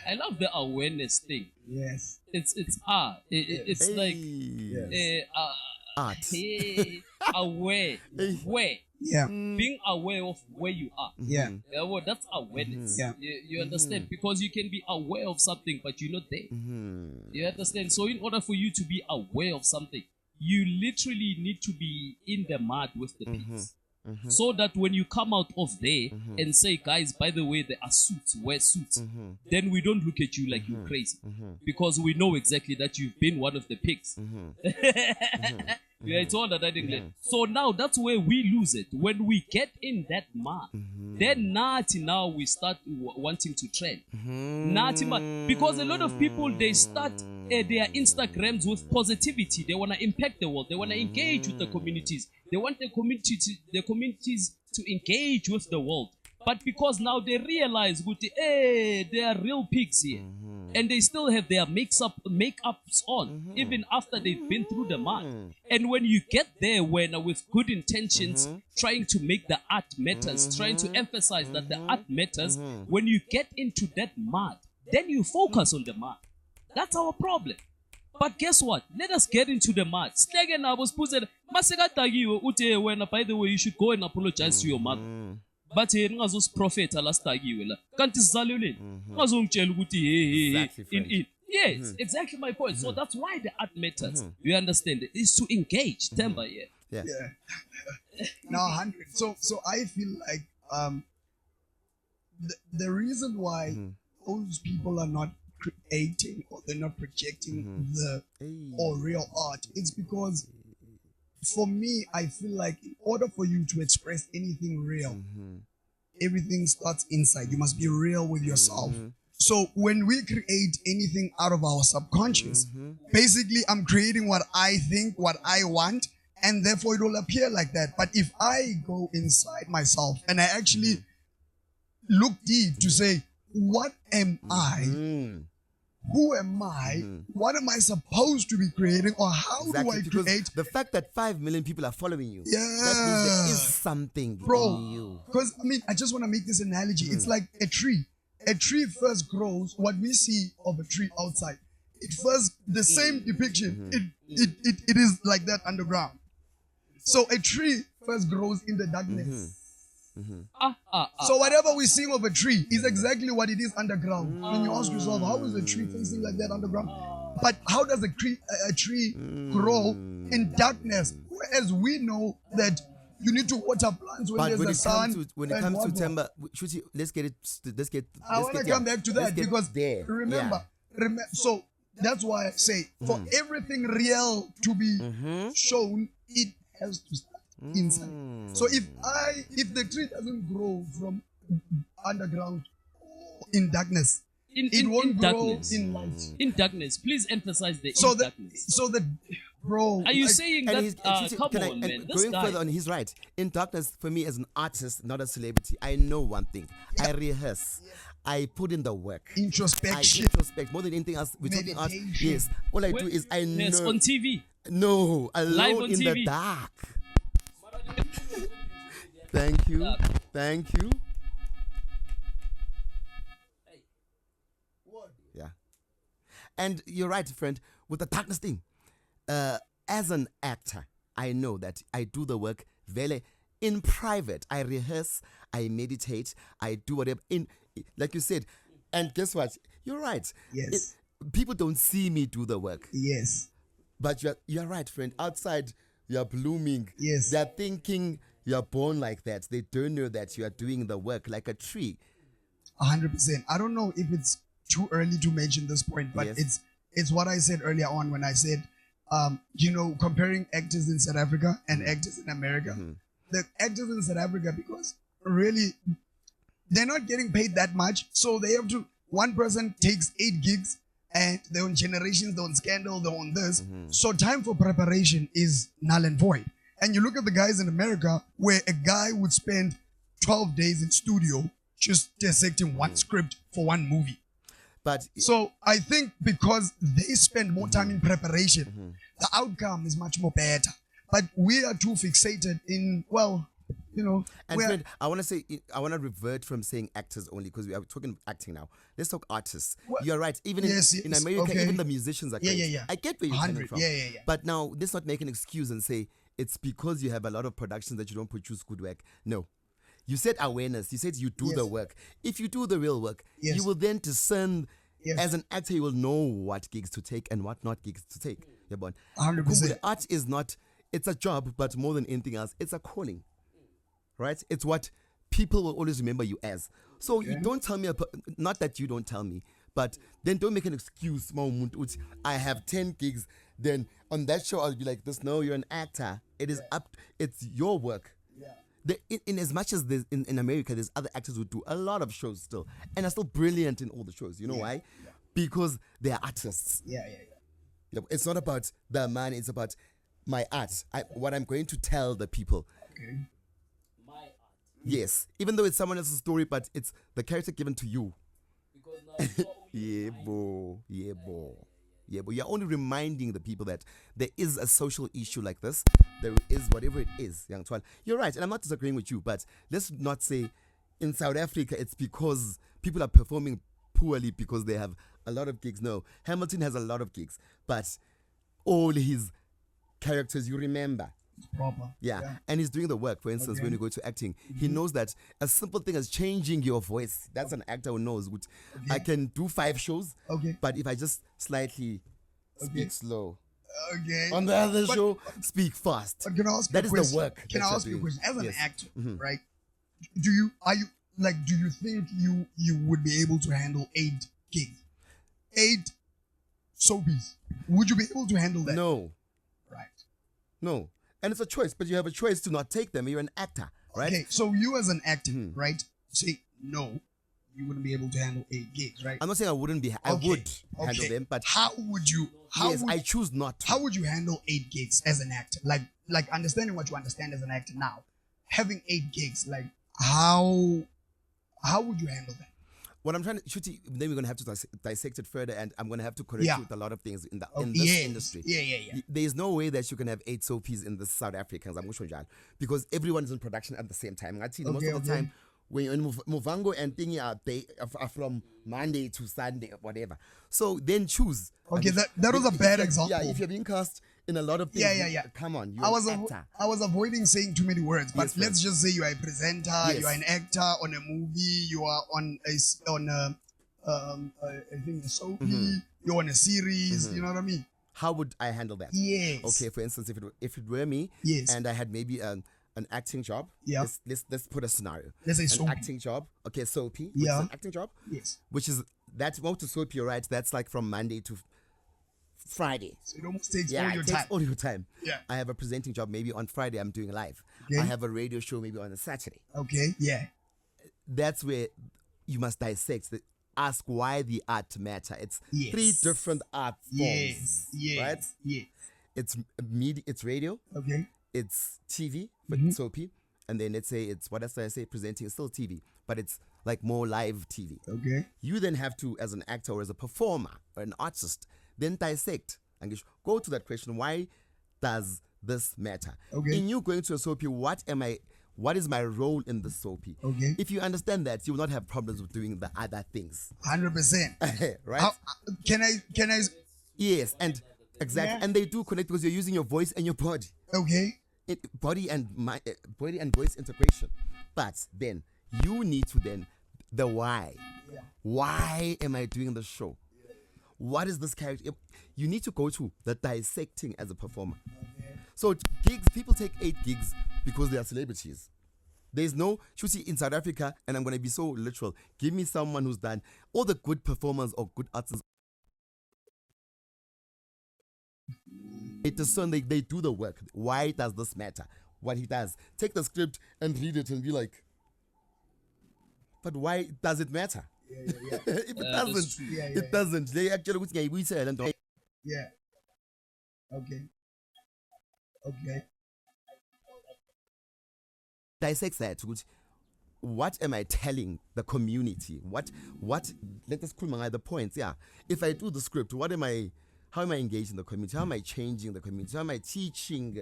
I love the awareness thing. Yes. It's art. It's like art. Aware. Where? Yeah. Being aware of where you are. Yeah. Well, that's awareness. Yeah. You understand? Because you can be aware of something, but you're not there. You understand? So in order for you to be aware of something, you literally need to be in the mud with the pigs. So that when you come out of there and say, guys, by the way, there are suits, wear suits, then we don't look at you like you're crazy. Because we know exactly that you've been one of the pigs. Yeah, it's all that I think. So now that's where we lose it. When we get in that mud, then now we start wanting to trend. Because a lot of people, they start their Instagrams with positivity. They want to impact the world. They want to engage with the communities. They want the communities to engage with the world. But because now they realize, hey, they are real pigs here. And they still have their makeups on, even after they've been through the mud. And when you get there, with good intentions, trying to make the art matters, trying to emphasize that the art matters, when you get into that mud, then you focus on the mud. That's our problem. But guess what? Let us get into the mud. By the way, you should go and apologize to your mother. But here ngazos prophet alastagiwe la kanti sizaleleni ngazongitshela ukuthi yes, exactly my point. So that's why the art matters. You understand? It is to engage Themba. Yeah. Now 100. So I feel like the reason why those people are not creating or they're not projecting the or real art, it's because for me, I feel like in order for you to express anything real, everything starts inside. You must be real with yourself. So when we create anything out of our subconscious, basically I'm creating what I think, what I want, and therefore it will appear like that. But if I go inside myself and I actually look deep to say, what am I? Who am I? What am I supposed to be creating? Or how do I create? The fact that 5 million people are following you, that means there is something in you. Because, I just want to make this analogy. It's like a tree. A tree first grows, what we see of a tree outside. It first, the same depiction, it is like that underground. So a tree first grows in the darkness. So whatever we see of a tree is exactly what it is underground. When you ask yourself, how is a tree facing like that underground? But how does a tree grow in darkness? Whereas we know that you need to water plants when there's the sun. When it comes to Themba, let's get. I want to come back to that because remember, so that's why I say for everything real to be shown, it has to start inside. So if the tree doesn't grow from underground in darkness, it won't grow darkness. in light. In darkness. Please emphasize the darkness. So the bro. Are you saying that? Come on, man. This going guy. further on, he's right. In darkness, for me as an artist, not a celebrity, I know one thing. I rehearse. I put in the work. Introspection. I introspect more than anything else. We're talking art. Yes. All I do is I know. Yes, on TV. No, alone in TV. the dark. Thank you. Thank you. Yeah. And you're right, friend, with the darkness thing. As an actor, I know that I do the work very in private. I rehearse, I meditate, I do whatever like you said. And guess what? You're right. Yes. People don't see me do the work. Yes. But you're right, friend. Outside, you're blooming. Yes. They're thinking you're born like that. They don't know that you are doing the work like a tree. 100%. I don't know if it's too early to mention this point, but it's what I said earlier on when I said, comparing actors in South Africa and actors in America. The actors in South Africa, because really, they're not getting paid that much. So they have to, one person takes 8 gigs and they're on Generations, they're on Scandal, they're on this. So time for preparation is null and void. And you look at the guys in America where a guy would spend 12 days in studio just dissecting one script for one movie. So I think because they spend more time in preparation, the outcome is much more better. But we are too fixated in, And friend, I want to revert from saying actors only because we are talking acting now. Let's talk artists. You're right. Even in America, even the musicians are great. Yeah. I get where you're coming from. Yeah. But now, let's not make an excuse and say it's because you have a lot of productions that you don't produce good work. No. You said awareness. You said you do the work. If you do the real work, you will then discern. As an actor, you will know what gigs to take and what not gigs to take. 100%. Art is not, it's a job, but more than anything else, it's a calling. Right? It's what people will always remember you as. So you don't tell me, not that you don't tell me, but then don't make an excuse. I have 10 gigs. Then on that show, I'll be like this. No, you're an actor. It is it's your work. In as much as in America, there's other actors who do a lot of shows still and are still brilliant in all the shows. You know why? Because they are artists. It's not about the money. It's about my art. What I'm going to tell the people. My art. Yes, even though it's someone else's story, but it's the character given to you. Because now you are Yeah, boy. Yeah, boy. Yeah, but you're only reminding the people that there is a social issue like this. There is whatever it is, young Twan. You're right, and I'm not disagreeing with you, but let's not say in South Africa it's because people are performing poorly because they have a lot of gigs. No, Hamilton has a lot of gigs, but all his characters you remember. Proper. Yeah. And he's doing the work. For instance, when you go to acting, he knows that a simple thing as changing your voice, that's an actor who knows. I can do 5 shows, but if I just slightly speak slow. On the other show, speak fast. But can I ask that you is a question? the work. Can I ask you a question? As an actor, right? Do you think you would be able to handle 8 gigs? 8 soapies? Would you be able to handle that? No. Right. No. And it's a choice, but you have a choice to not take them. You're an actor, right? Okay, so you as an actor, right, say no, you wouldn't be able to handle 8 gigs, right? I'm not saying I wouldn't be. I would handle them, but how would you? I choose not to. How would you handle 8 gigs as an actor? Like understanding what you understand as an actor now, having 8 gigs, like how would you handle that? What I'm trying to shoot, then we're gonna have to dissect it further, and I'm gonna have to correct you with a lot of things in this industry. Yeah. There is no way that you can have 8 soapies in the South Africans, because everyone is in production at the same time. Most of the time, when you're in Muvango and thingy are from Monday to Sunday or whatever. So then choose. Okay, that was a bad example. Yeah, if you're being cast in a lot of things, come on, you're an actor. I was avoiding saying too many words, but let's just say you are a presenter, you are an actor on a movie, you are on I think a soapy, you're on a series, you know what I mean? How would I handle that? Yes. Okay, for instance, if it were me, and I had maybe an acting job. Yeah. Let's put a scenario. Let's say an soapy. acting job. Okay, soapy. Yeah. Which is an acting job. Yes. Which is that to soapy, right? That's like from Monday to Friday. So it almost takes all your time. Yeah. I have a presenting job. Maybe on Friday I'm doing live. Okay. I have a radio show maybe on a Saturday. Okay. Yeah. That's where you must dissect. Ask why the art matter. It's 3 different art forms. Yes. Right. Yes. It's media. It's radio. Okay. It's TV, but soapy, and then let's say it's what else did I say? Presenting is still TV, but it's like more live TV. Okay. You then have to, as an actor or as a performer or an artist, then dissect and go to that question: why does this matter? Okay. In you going to a soapy, what is my role in the soapy? Okay. If you understand that, you will not have problems with doing the other things. 100%. Right? Can I? Yes, and exactly, and they do connect because you're using your voice and your body. Okay. Body and voice integration, but then you need to the why. Yeah. Why am I doing the show? What is this character? You need to go to the dissecting as a performer. Okay. So gigs, people take 8 gigs because they are celebrities. There's no shooting in South Africa, and I'm gonna be so literal. Give me someone who's done all the good performers or good artists. It is so they do the work. Why does this matter? What he does. Take the script and read it and be like, but why does it matter? Yeah. If it doesn't, it doesn't. They actually we say and yeah. Okay. Dissect that. What am I telling the community? What let us call the points. Yeah. If I do the script, how am I engaging the community? How am I changing the community? How am I teaching?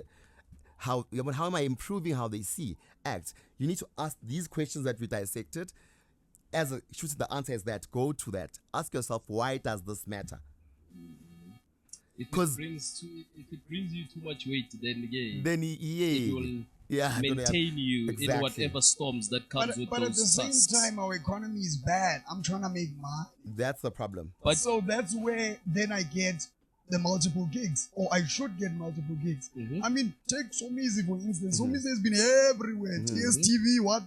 How am I improving how they see act? You need to ask these questions that we dissected. The answer is that. Go to that. Ask yourself, why does this matter? If it brings you too much weight, then it will maintain you in whatever storms that comes with those. But at the same time, our economy is bad. I'm trying to make money. That's the problem. But so that's where then I get the multiple gigs, or I should get multiple gigs. I mean, take Somizi for instance. Somizi has been everywhere. TSTV, what?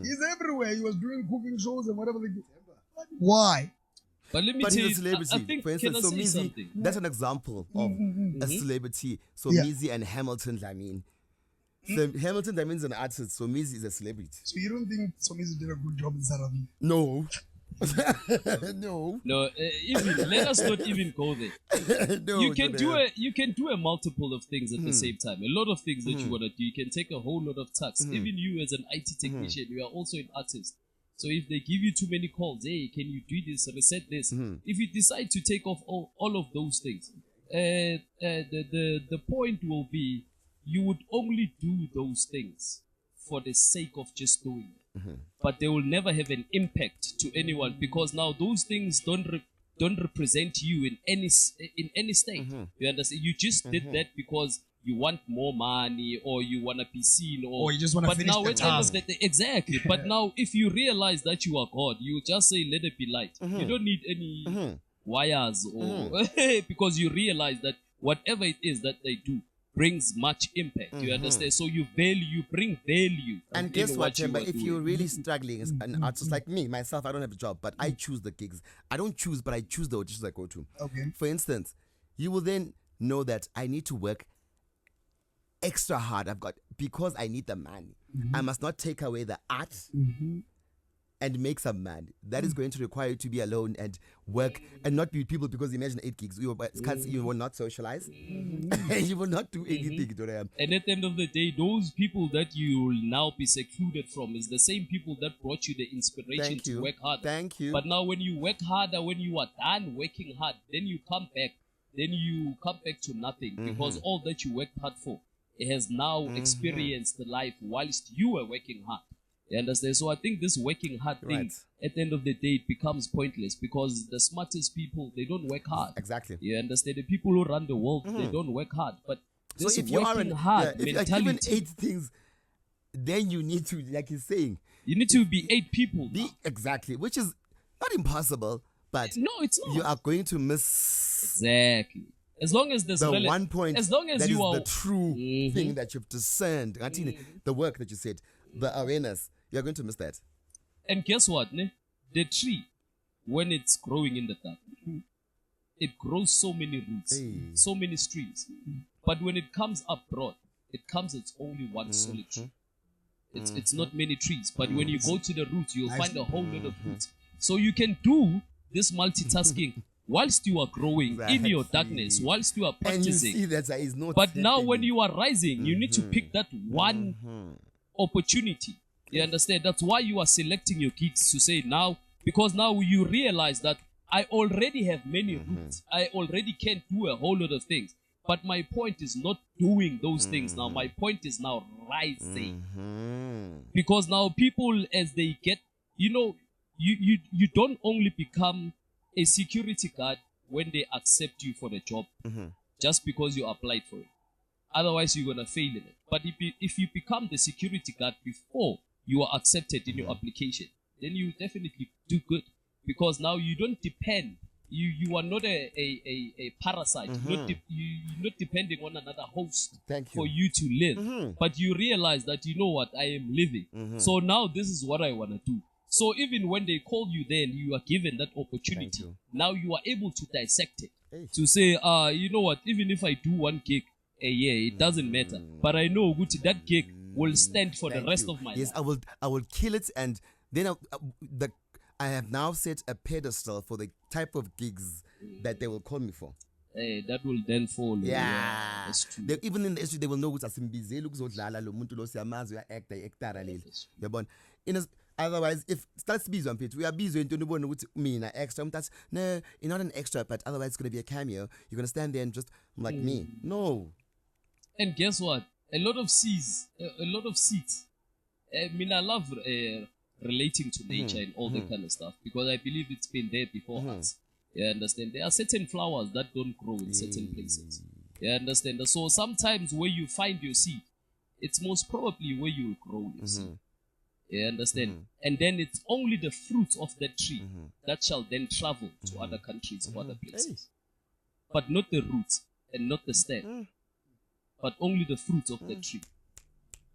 He's everywhere. He was doing cooking shows and whatever. Why? But let me tell you, he's a celebrity. I think, for instance, Somizi, that's an example of a celebrity. Somizi and Hamilton Dlamini. So Hamilton Dlamini is an artist. Somizi is a celebrity. So you don't think Somizi did a good job in South Africa? No. No. No, even let us not even go there. No. You can do a multiple of things at the same time. A lot of things that you want to do. You can take a whole lot of tasks. Even you as an IT technician, you are also an artist. So if they give you too many calls, hey, can you do this, reset this? If you decide to take off all of those things, the point will be you would only do those things for the sake of just doing it. But they will never have an impact to anyone, because now those things don't represent you in any state. You understand? You just did that because you want more money, or you want to be seen, or you just want to finish the task. Exactly. But now, if you realize that you are God, you just say, "Let it be light." You don't need any wires, or because you realize that whatever it is that they do brings much impact. You understand? So you bring value. And guess what, Themba? If you're really struggling as an artist like me, myself, I don't have a job, but I choose the gigs. I don't choose, but I choose the auditions I go to. Okay. For instance, you will then know that I need to work extra hard. Because I need the money. I must not take away the art and make some money. That is going to require you to be alone and work and not be with people, because imagine 8 gigs. You will not socialize. You will not do anything. And at the end of the day, those people that you will now be secluded from is the same people that brought you the inspiration to work hard. Thank you. But now when you work harder, when you are done working hard, then you come back. Then you come back to nothing, because all that you worked hard for, it has now experienced the life whilst you were working hard. You understand? So I think this working hard thing, at the end of the day, it becomes pointless, because the smartest people, they don't work hard. Exactly. You understand? The people who run the world, they don't work hard. But this so if you working hard if mentality, you're given 8 things, then you need to, like he's saying, you need to be 8 people. Exactly, which is not impossible, but no, it's not. You are going to miss exactly. As long as there's the one point, as long as that you is are the true thing that you've discerned, the work that you said, the awareness, you're going to miss that. And guess what? The tree, when it's growing in the dark, it grows so many roots, so many streams. But when it comes up broad, it comes as only one solid tree. It's not many trees. But when you go to the roots, you'll find a whole lot of roots. So you can do this multitasking whilst you are growing in your darkness, whilst you are practicing. And you see that is not but now when you are rising, you need to pick that one opportunity. You understand? That's why you are selecting your gigs to say now, because now you realize that I already have many roots. I already can do a whole lot of things. But my point is not doing those things now. My point is now rising. Because now people, as they get, you don't only become a security guard when they accept you for the job just because you applied for it. Otherwise, you're going to fail in it. But if you become the security guard before you are accepted in your application, then you definitely do good. Because now you don't depend. You are not a parasite. You're not depending on another host for you to live. But you realize that, you know what, I am living. So now this is what I want to do. So even when they call you, then you are given that opportunity. Now you are able to dissect it. To say, you know what, even if I do one gig a year, it doesn't matter. But I know that gig will stand for the rest of my life. Yes, I will kill it, and then I have now set a pedestal for the type of gigs that they will call me for. That will then follow. Yeah. That's true. Even in the industry, they will know ukuthi asimbizeli ukuzodlala lo muntu lo siyamazi uya-acta leli. Yabona. Otherwise, if starts busy on pitch, we are busy into ubone ukuthi mina extra. That's no, you're not an extra, but otherwise it's gonna be a cameo. You're gonna stand there and just like me. No. And guess what? A lot of seats. I mean, I love relating to nature and all that kind of stuff, because I believe it's been there before us. You understand? There are certain flowers that don't grow in certain places. You understand? So sometimes where you find your seed, it's most probably where you will grow your seed. You understand? And then it's only the fruit of that tree that shall then travel to other countries or other places. But not the roots and not the stem, but only the fruit of the tree.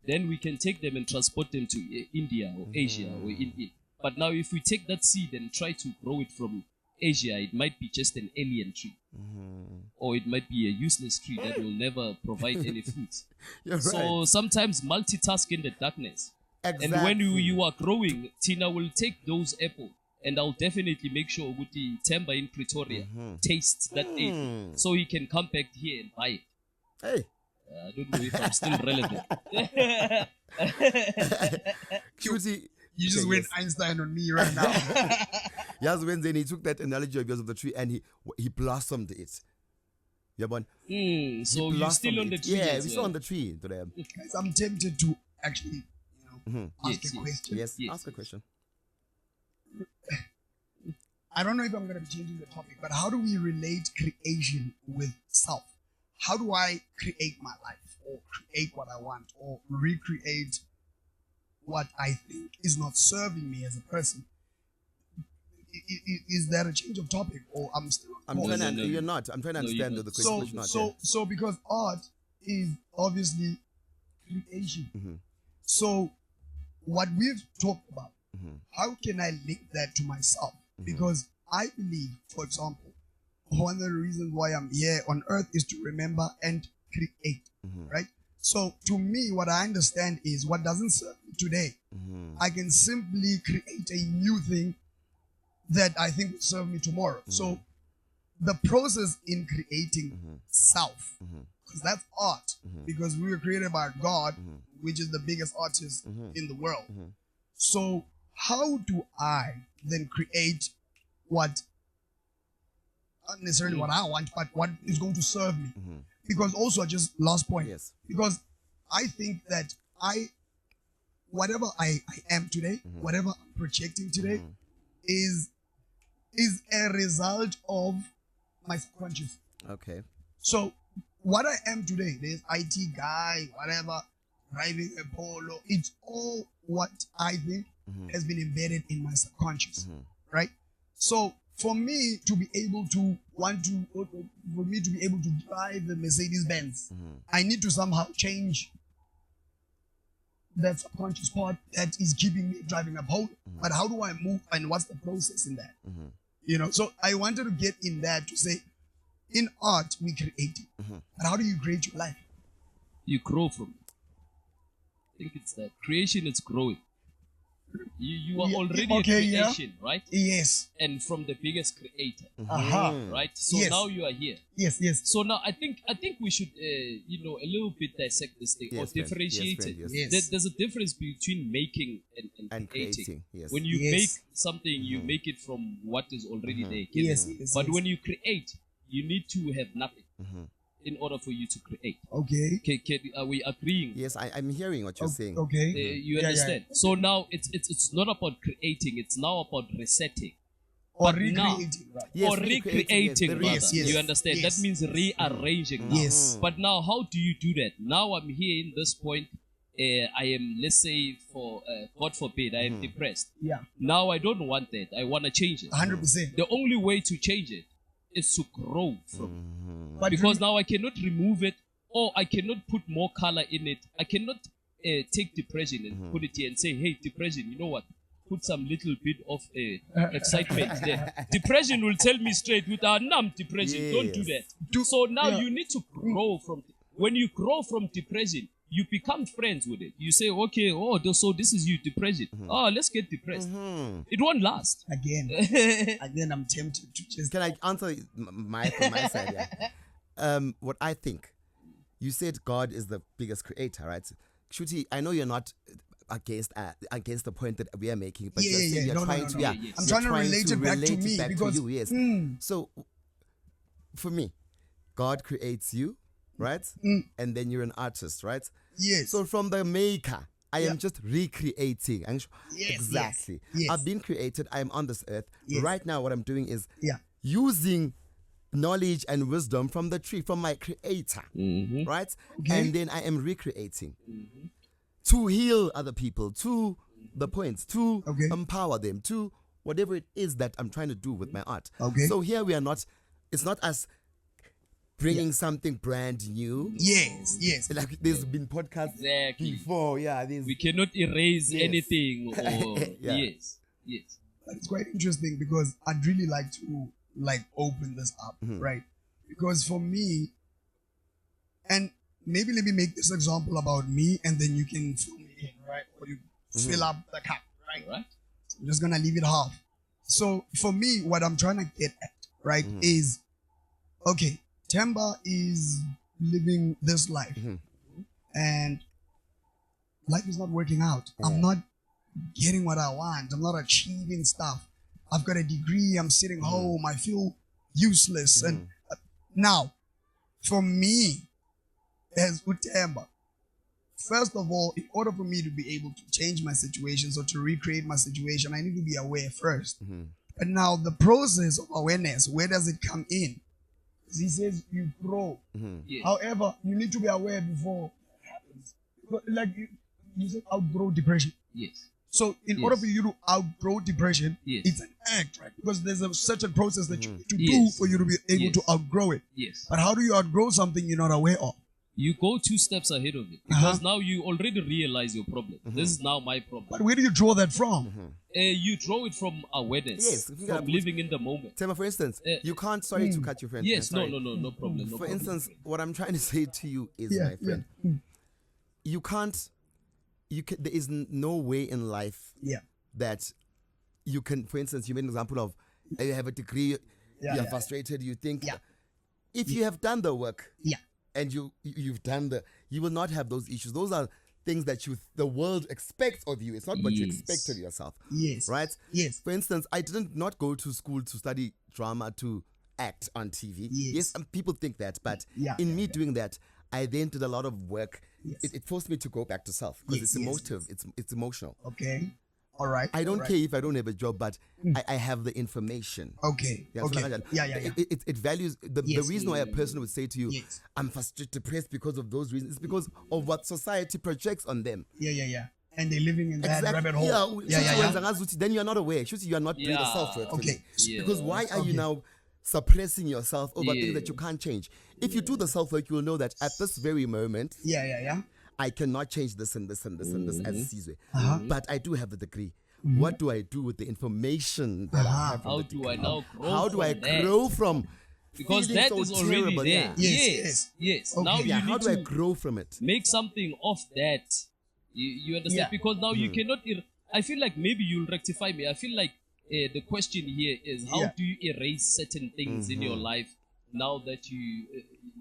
Then we can take them and transport them to India or Asia or India. But now if we take that seed and try to grow it from Asia, it might be just an alien tree. Or it might be a useless tree that will never provide any fruits. So sometimes multitask in the darkness. Exactly. And when you are growing, Tina will take those apples and I'll definitely make sure Uguti Themba in Pretoria tastes that egg, so he can come back here and buy it. Hey. I don't know if I'm still relevant. Cutie. You just went Einstein on me right now. Yes, when then he took that analogy of yours of the tree and he blossomed it. Yeah, but so you're still on the tree. Yeah, we're still on the tree today. Guys, I'm tempted to actually, ask a question. Yes, ask a question. I don't know if I'm going to be changing the topic, but how do we relate creation with self? How do I create my life or create what I want or recreate what I think is not serving me as a person? Is that a change of topic or I'm still? You're not. I'm trying to understand the question. So because art is obviously creation. So what we've talked about, how can I link that to myself? Because I believe, for example, one of the reasons why I'm here on earth is to remember and create, right? So to me, what I understand is what doesn't serve me today, I can simply create a new thing that I think will serve me tomorrow. So the process in creating self, because that's art, because we were created by God, which is the biggest artist in the world. So how do I then create what, not necessarily what I want, but what is going to serve me? Because also, just last point, because I think that whatever I am today, whatever I'm projecting today, is a result of my subconscious. Okay. So what I am today, this IT guy, whatever, driving a Polo, it's all what I think has been embedded in my subconscious, right? So for me to be able to drive the Mercedes Benz, I need to somehow change that subconscious part that is keeping me driving a Polo. But how do I move and what's the process in that? So I wanted to get in that to say, in art, we create it. But how do you create your life? You grow from it. I think it's that. Creation is growing. You are already a creation, right? Yes. And from the biggest creator. Right? So Yes. now you are here. Yes. So now I think we should a little bit dissect this thing or differentiate it. Yes. There's a difference between making and creating. Yes. When you make something, you make it from what is already there. Yes. But when you create, you need to have nothing in order for you to create. Okay. Are we agreeing? Yes, I'm hearing what you're saying. Okay. You understand? Yeah. So now it's not about creating, it's now about resetting. Or But recreating. now, Right? Yes, or recreating, yes, rather. yes, You understand? yes. That means rearranging now. Yes. But now, how do you do that? Now I'm here in this point. I am, let's say, for God forbid, I am depressed. Yeah. Now I don't want that. I want to change it. 100%. The only way to change it is to grow from it. But Because now I cannot remove it, or I cannot put more color in it. I cannot take depression and put it here and say, hey, depression, you know what? Put some little bit of excitement there. Depression will tell me straight without depression. Don't do that. So now you need to grow from. When you grow from depression, you become friends with it. You say, okay, so this is you, depression. Oh, let's get depressed. It won't last. Again, I'm tempted to just. Can I answer from my side? Yeah. What I think, you said God is the biggest creator, right? Shuti, I know you're not against the point that we are making, but you're trying to. Yeah, I'm trying to relate it back to me because you, yes. So, for me, God creates you, right? And then you're an artist, right? Yes. So from the maker, I am just recreating. Yes, Exactly. yes. I've been created. I am on this earth. Yes. Right now, what I'm doing is Yeah. using knowledge and wisdom from the tree, from my creator, right? Okay. And then I am recreating to heal other people, to the points, to empower them, to whatever it is that I'm trying to do with my art. Okay. So here we are not, it's not us bringing something brand new. Yes. Like there's been podcasts before, We cannot erase anything. Or, Yes. But it's quite interesting because I'd really like to open this up, right? Because for me, and maybe let me make this example about me, and then you can fill me in, right? Or you fill up the cup, right? Right. So I'm just gonna leave it half. So for me, what I'm trying to get at, right, is, okay, Themba is living this life and life is not working out. I'm not getting what I want. I'm not achieving stuff. I've got a degree. I'm sitting home. I feel useless. And now, for me, as Themba, first of all, in order for me to be able to change my situation, so to recreate my situation, I need to be aware first. But now the process of awareness, where does it come in? He says you grow. Yes. However, you need to be aware before it happens. Like you said, outgrow depression. Yes. So in order for you to outgrow depression, Yes. it's an act, right? Because there's a certain process that you need to do Yes. for you to be able to outgrow it. Yes. But how do you outgrow something you're not aware of? You go 2 steps ahead of it because now you already realize your problem. This is now my problem. But where do you draw that from? You draw it from awareness, Yes, if you from gotta living in the moment. Themba, for instance, you can't, sorry to cut your friend. Yes, no sorry. problem. No For problem. instance, what I'm trying to say to you is, my friend, you can't, there is no way in life that you can, for instance, you made an example of you have a degree, you're frustrated, you think, if you have done the work, and you've done you will not have those issues. Those are things that the world expects of you. It's not what you expect of yourself. Yes. Right? Yes. For instance, I didn't not go to school to study drama, to act on TV. Yes, people think that, but in me doing that, I then did a lot of work. It forced me to go back to self because it's emotive. It's emotional. Okay. All right. I don't care if I don't have a job, but I have the information. Okay. Okay. It values the reason why a person would say to you, I'm frustrated, depressed because of those reasons. It's because of what society projects on them. Yeah. And they're living in that rabbit hole. Then you are not aware. You are not doing the self-work. Okay. Because why are you now suppressing yourself over things that you can't change? If you do the self-work, you will know that at this very moment, I cannot change this and this and this and this as Sizwe. But I do have the degree. What do I do with the information that I have? How do I now grow? How do I grow from? Because that so is already terrible, there. Yes. Okay. Now you how need do I to grow from it? make something of that. You understand? Because now you cannot. I feel like maybe you'll rectify me. I feel like the question here is how do you erase certain things in your life now that you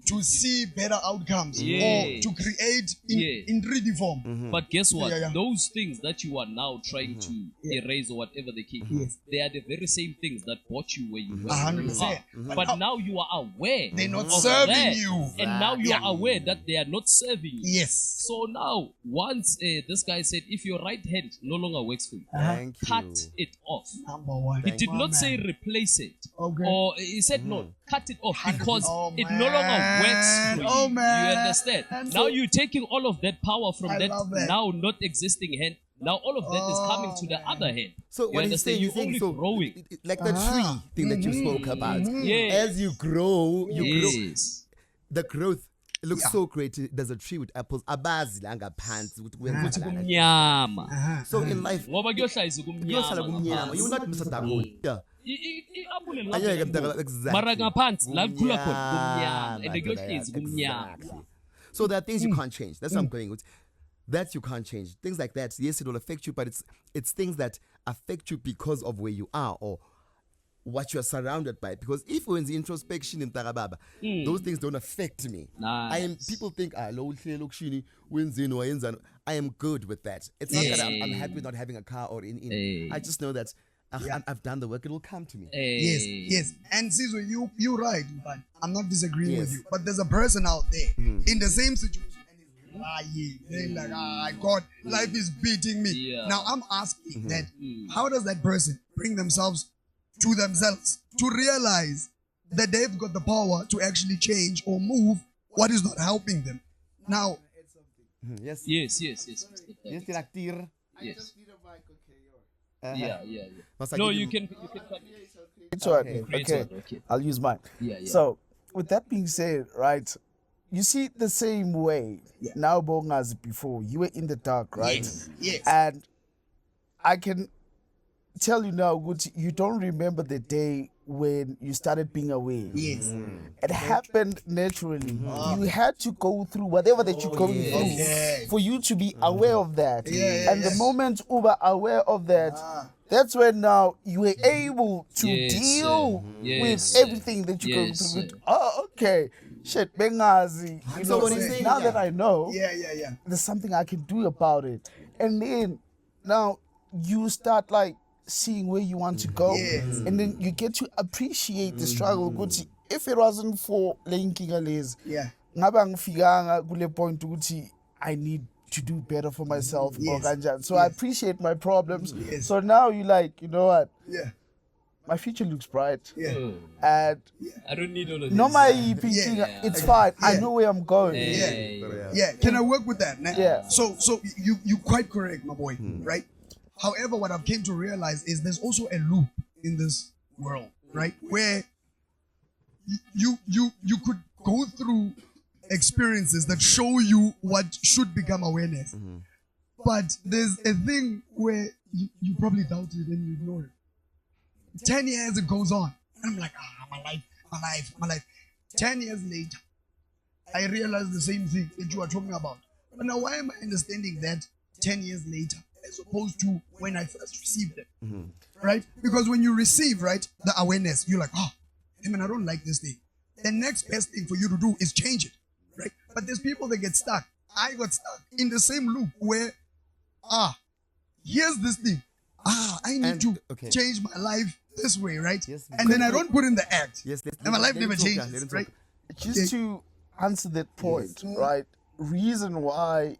to see better outcomes or to create in 3D form. But guess what? Those things that you are now trying to erase or whatever the case, they are the very same things that brought you where you were. 100%. But now you are aware they're not serving you. And now you are aware that they are not serving you. Yes. So now, once this guy said, if your right hand no longer works for you, cut it off. Number one. He did not say replace it. Okay. Or he said, no, cut it off because it no longer works for you. Oh, man. You understand? And now so, you're taking all of that power from I that love that. now not existing hand. Now all of that is coming to the other hand. So you what understand? he's saying, You're only growing. like the tree thing that you spoke about. As you grow, grow. The growth. It looks so great. There's a tree with apples. Abazi langa pants. So in life, Ngoba kuyohlala kumnyama. you will not miss a dago. Mara ngaphansi la kukhula khona kumnyama and kuyohlezi kumnyama. So there are things you can't change. That's what I'm going with. That you can't change. Things like that, yes, it will affect you, but it's things that affect you because of where you are or what you are surrounded by. Because if we're in the introspection in Tarababa, those things don't affect me. Nice. People think, I am good with that. It's not that I'm happy with not having a car or in. I just know that I've done the work, it will come to me. Yes. And Sizwe, you're right, but I'm not disagreeing with you. But there's a person out there in the same situation. They're like, God, life is beating me. Now I'm asking that how does that person bring themselves to themselves to realize that they've got the power to actually change or move what is not helping them? Now, Yes. Yes. Yes. Yes. Must I No, give you can It's all right. Okay. I'll use mine. Yeah. So, with that being said, right, you see the same way now, Bong, as before. You were in the dark, right? Yes. And I can tell you now, you don't remember the day when you started being aware. Yes. It happened naturally. You had to go through whatever that you're going through for you to be aware of that. And the moment you were aware of that, that's when now you were able to deal with everything that you're going through. Oh, okay. Shit, bengazi. You know, now that I know, there's something I can do about it. And then now you start like seeing where you want to go, and then you get to appreciate the struggle. Ukuthi if it wasn't for linking always, ngaba ngifikanga kule point ukuthi I need to do better for myself. So I appreciate my problems. So now you like, you know what? My future looks bright. And I don't need all of this. no my thinking it's fine. I know where I'm going. Can I work with that? Yeah. So you quite correct, my boy. Right. However, what I've came to realize is there's also a loop in this world, right? Where you could go through experiences that show you what should become awareness. But there's a thing where you probably doubt it and you ignore it. 10 years it goes on. And I'm like, my life. 10 years later, I realized the same thing that you are talking about. But now why am I understanding that 10 years later as opposed to when I first received it? Right? Because when you receive, right, the awareness, you're like, oh, I mean, I don't like this thing. The next best thing for you to do is change it. Right? But there's people that get stuck. I got stuck in the same loop where, here's this thing. I need to change my life this way, right? And then I don't put in the act. And my life never changes, right? Just to answer that point, right? Reason why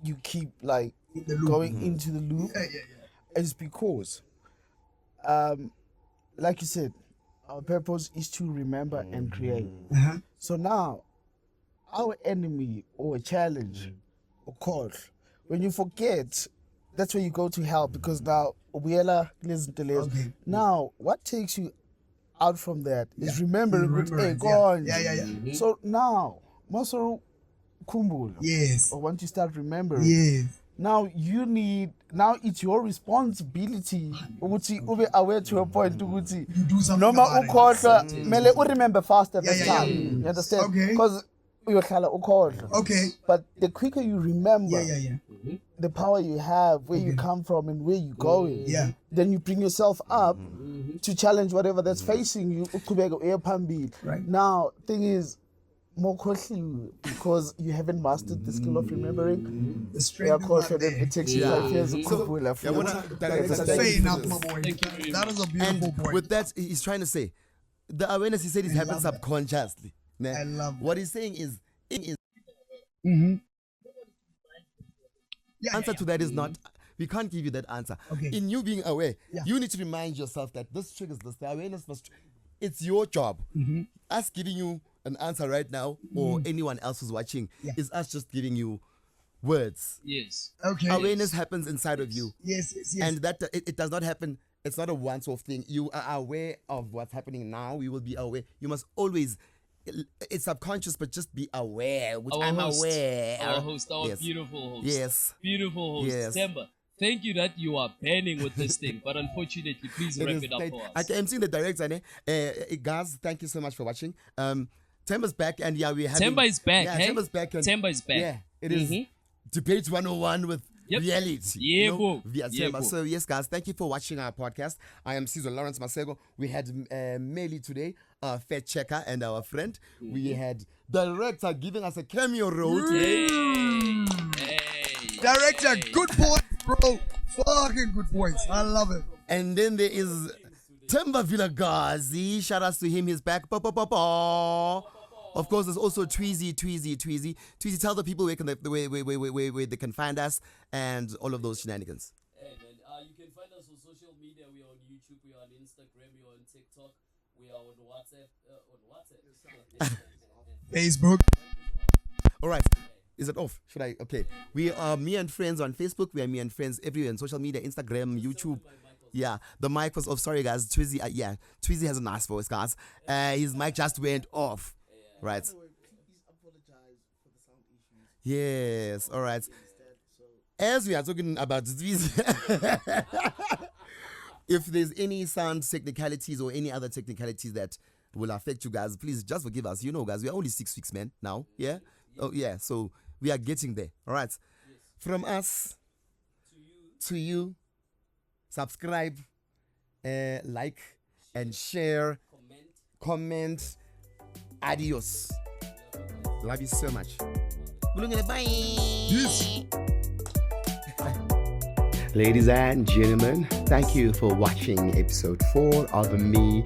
you keep like going into the loop is because, like you said, our purpose is to remember and create. So now, our enemy or challenge or call, when you forget, that's where you go to help, because now now what takes you out from that is remembering go on. So now Maso Kumbul. Or once you start remembering, now it's your responsibility to be aware to a point to do something about it. Mele remember faster this time. You understand? Because but the quicker you remember the power you have, where you come from and where you're going, then you bring yourself up to challenge whatever that's facing you. Right. Now, thing is, more costly because you haven't mastered the skill of remembering. The strength it takes you 5 years to fair enough, my boy. That is a beautiful point. With that, he's trying to say, the awareness he said is happening subconsciously. I love what he's saying is answer to that is not, we can't give you that answer. In you being aware, you need to remind yourself that this triggers this. The awareness must, it's your job. Us giving you an answer right now, or anyone else who's watching, is us just giving you words. Awareness happens inside of you. And that it does not happen. It's not a once-off thing. You are aware of what's happening now. You will be aware. You must always, it's subconscious, but just be aware. I'm aware. Our host, beautiful host. Beautiful host. Themba, thank you that you are burning with this thing, but unfortunately, please wrap it up for us. I'm seeing the director. Guys, thank you so much for watching. Themba's back, and we're having... Themba is back, Themba's back. Themba is back. Yeah, it is Debate 101 with reality. Via Themba. So yes, guys, thank you for watching our podcast. I am Sizwe Lawrence Maseko. We had Meli today, our fact checker and our friend. We had director giving us a cameo role today. Director, good point, bro. Fucking good points. I love it. And then there is Themba Vilakazi. Shout out to him. He's back. Of course, there's also Tweezy. Tweezy, tell the people where they can find us and all of those shenanigans. Hey man, you can find us on social media. We are on YouTube, we are on Instagram, we are on TikTok, we are on WhatsApp. Facebook. All right. Is it off? Should I? Okay. We are Me and Friends on Facebook. We are Me and Friends everywhere on social media, Instagram, YouTube. Yeah, the mic was off. Sorry, guys. Tweezy, Tweezy has a nice voice, guys. His mic just went off. Right. Please apologize for the sound issues. Yes. All right. As we are talking about Tweezy, If there's any sound technicalities or any other technicalities that will affect you guys, please just forgive us. You know, guys, we're only 6 weeks, man, now. Yeah? Oh, yeah. So we are getting there. All right. Yes. From us to you, subscribe, like, and share. Comment. Adios. Love you so much. Bye. Yes. Ladies and gentlemen, thank you for watching episode 4 of the Me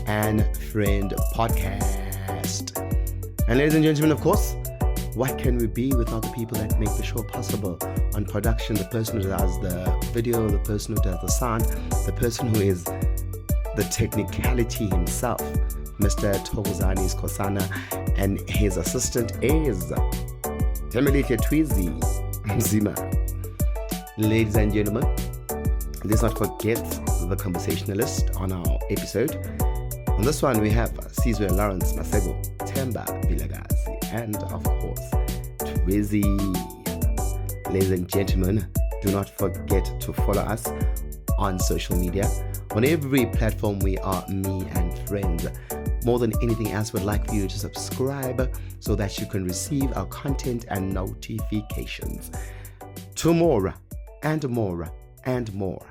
and Friend podcast. And ladies and gentlemen, of course, what can we be without the people that make the show possible? On production, the person who does the video, the person who does the sound, the person who is the technicality himself, Mr. Tobuzani Skosana, and his assistant is Temelike Twizy Msimang. Ladies and gentlemen, let's not forget the conversationalist on our episode. On this one, we have Sizwe, Lawrence, Maseko, Themba, Vilakazi, and of course, Twizy. Ladies and gentlemen, do not forget to follow us on social media. On every platform, we are Me and Friends. More than anything else, we'd like for you to subscribe so that you can receive our content and notifications. To more and more and more.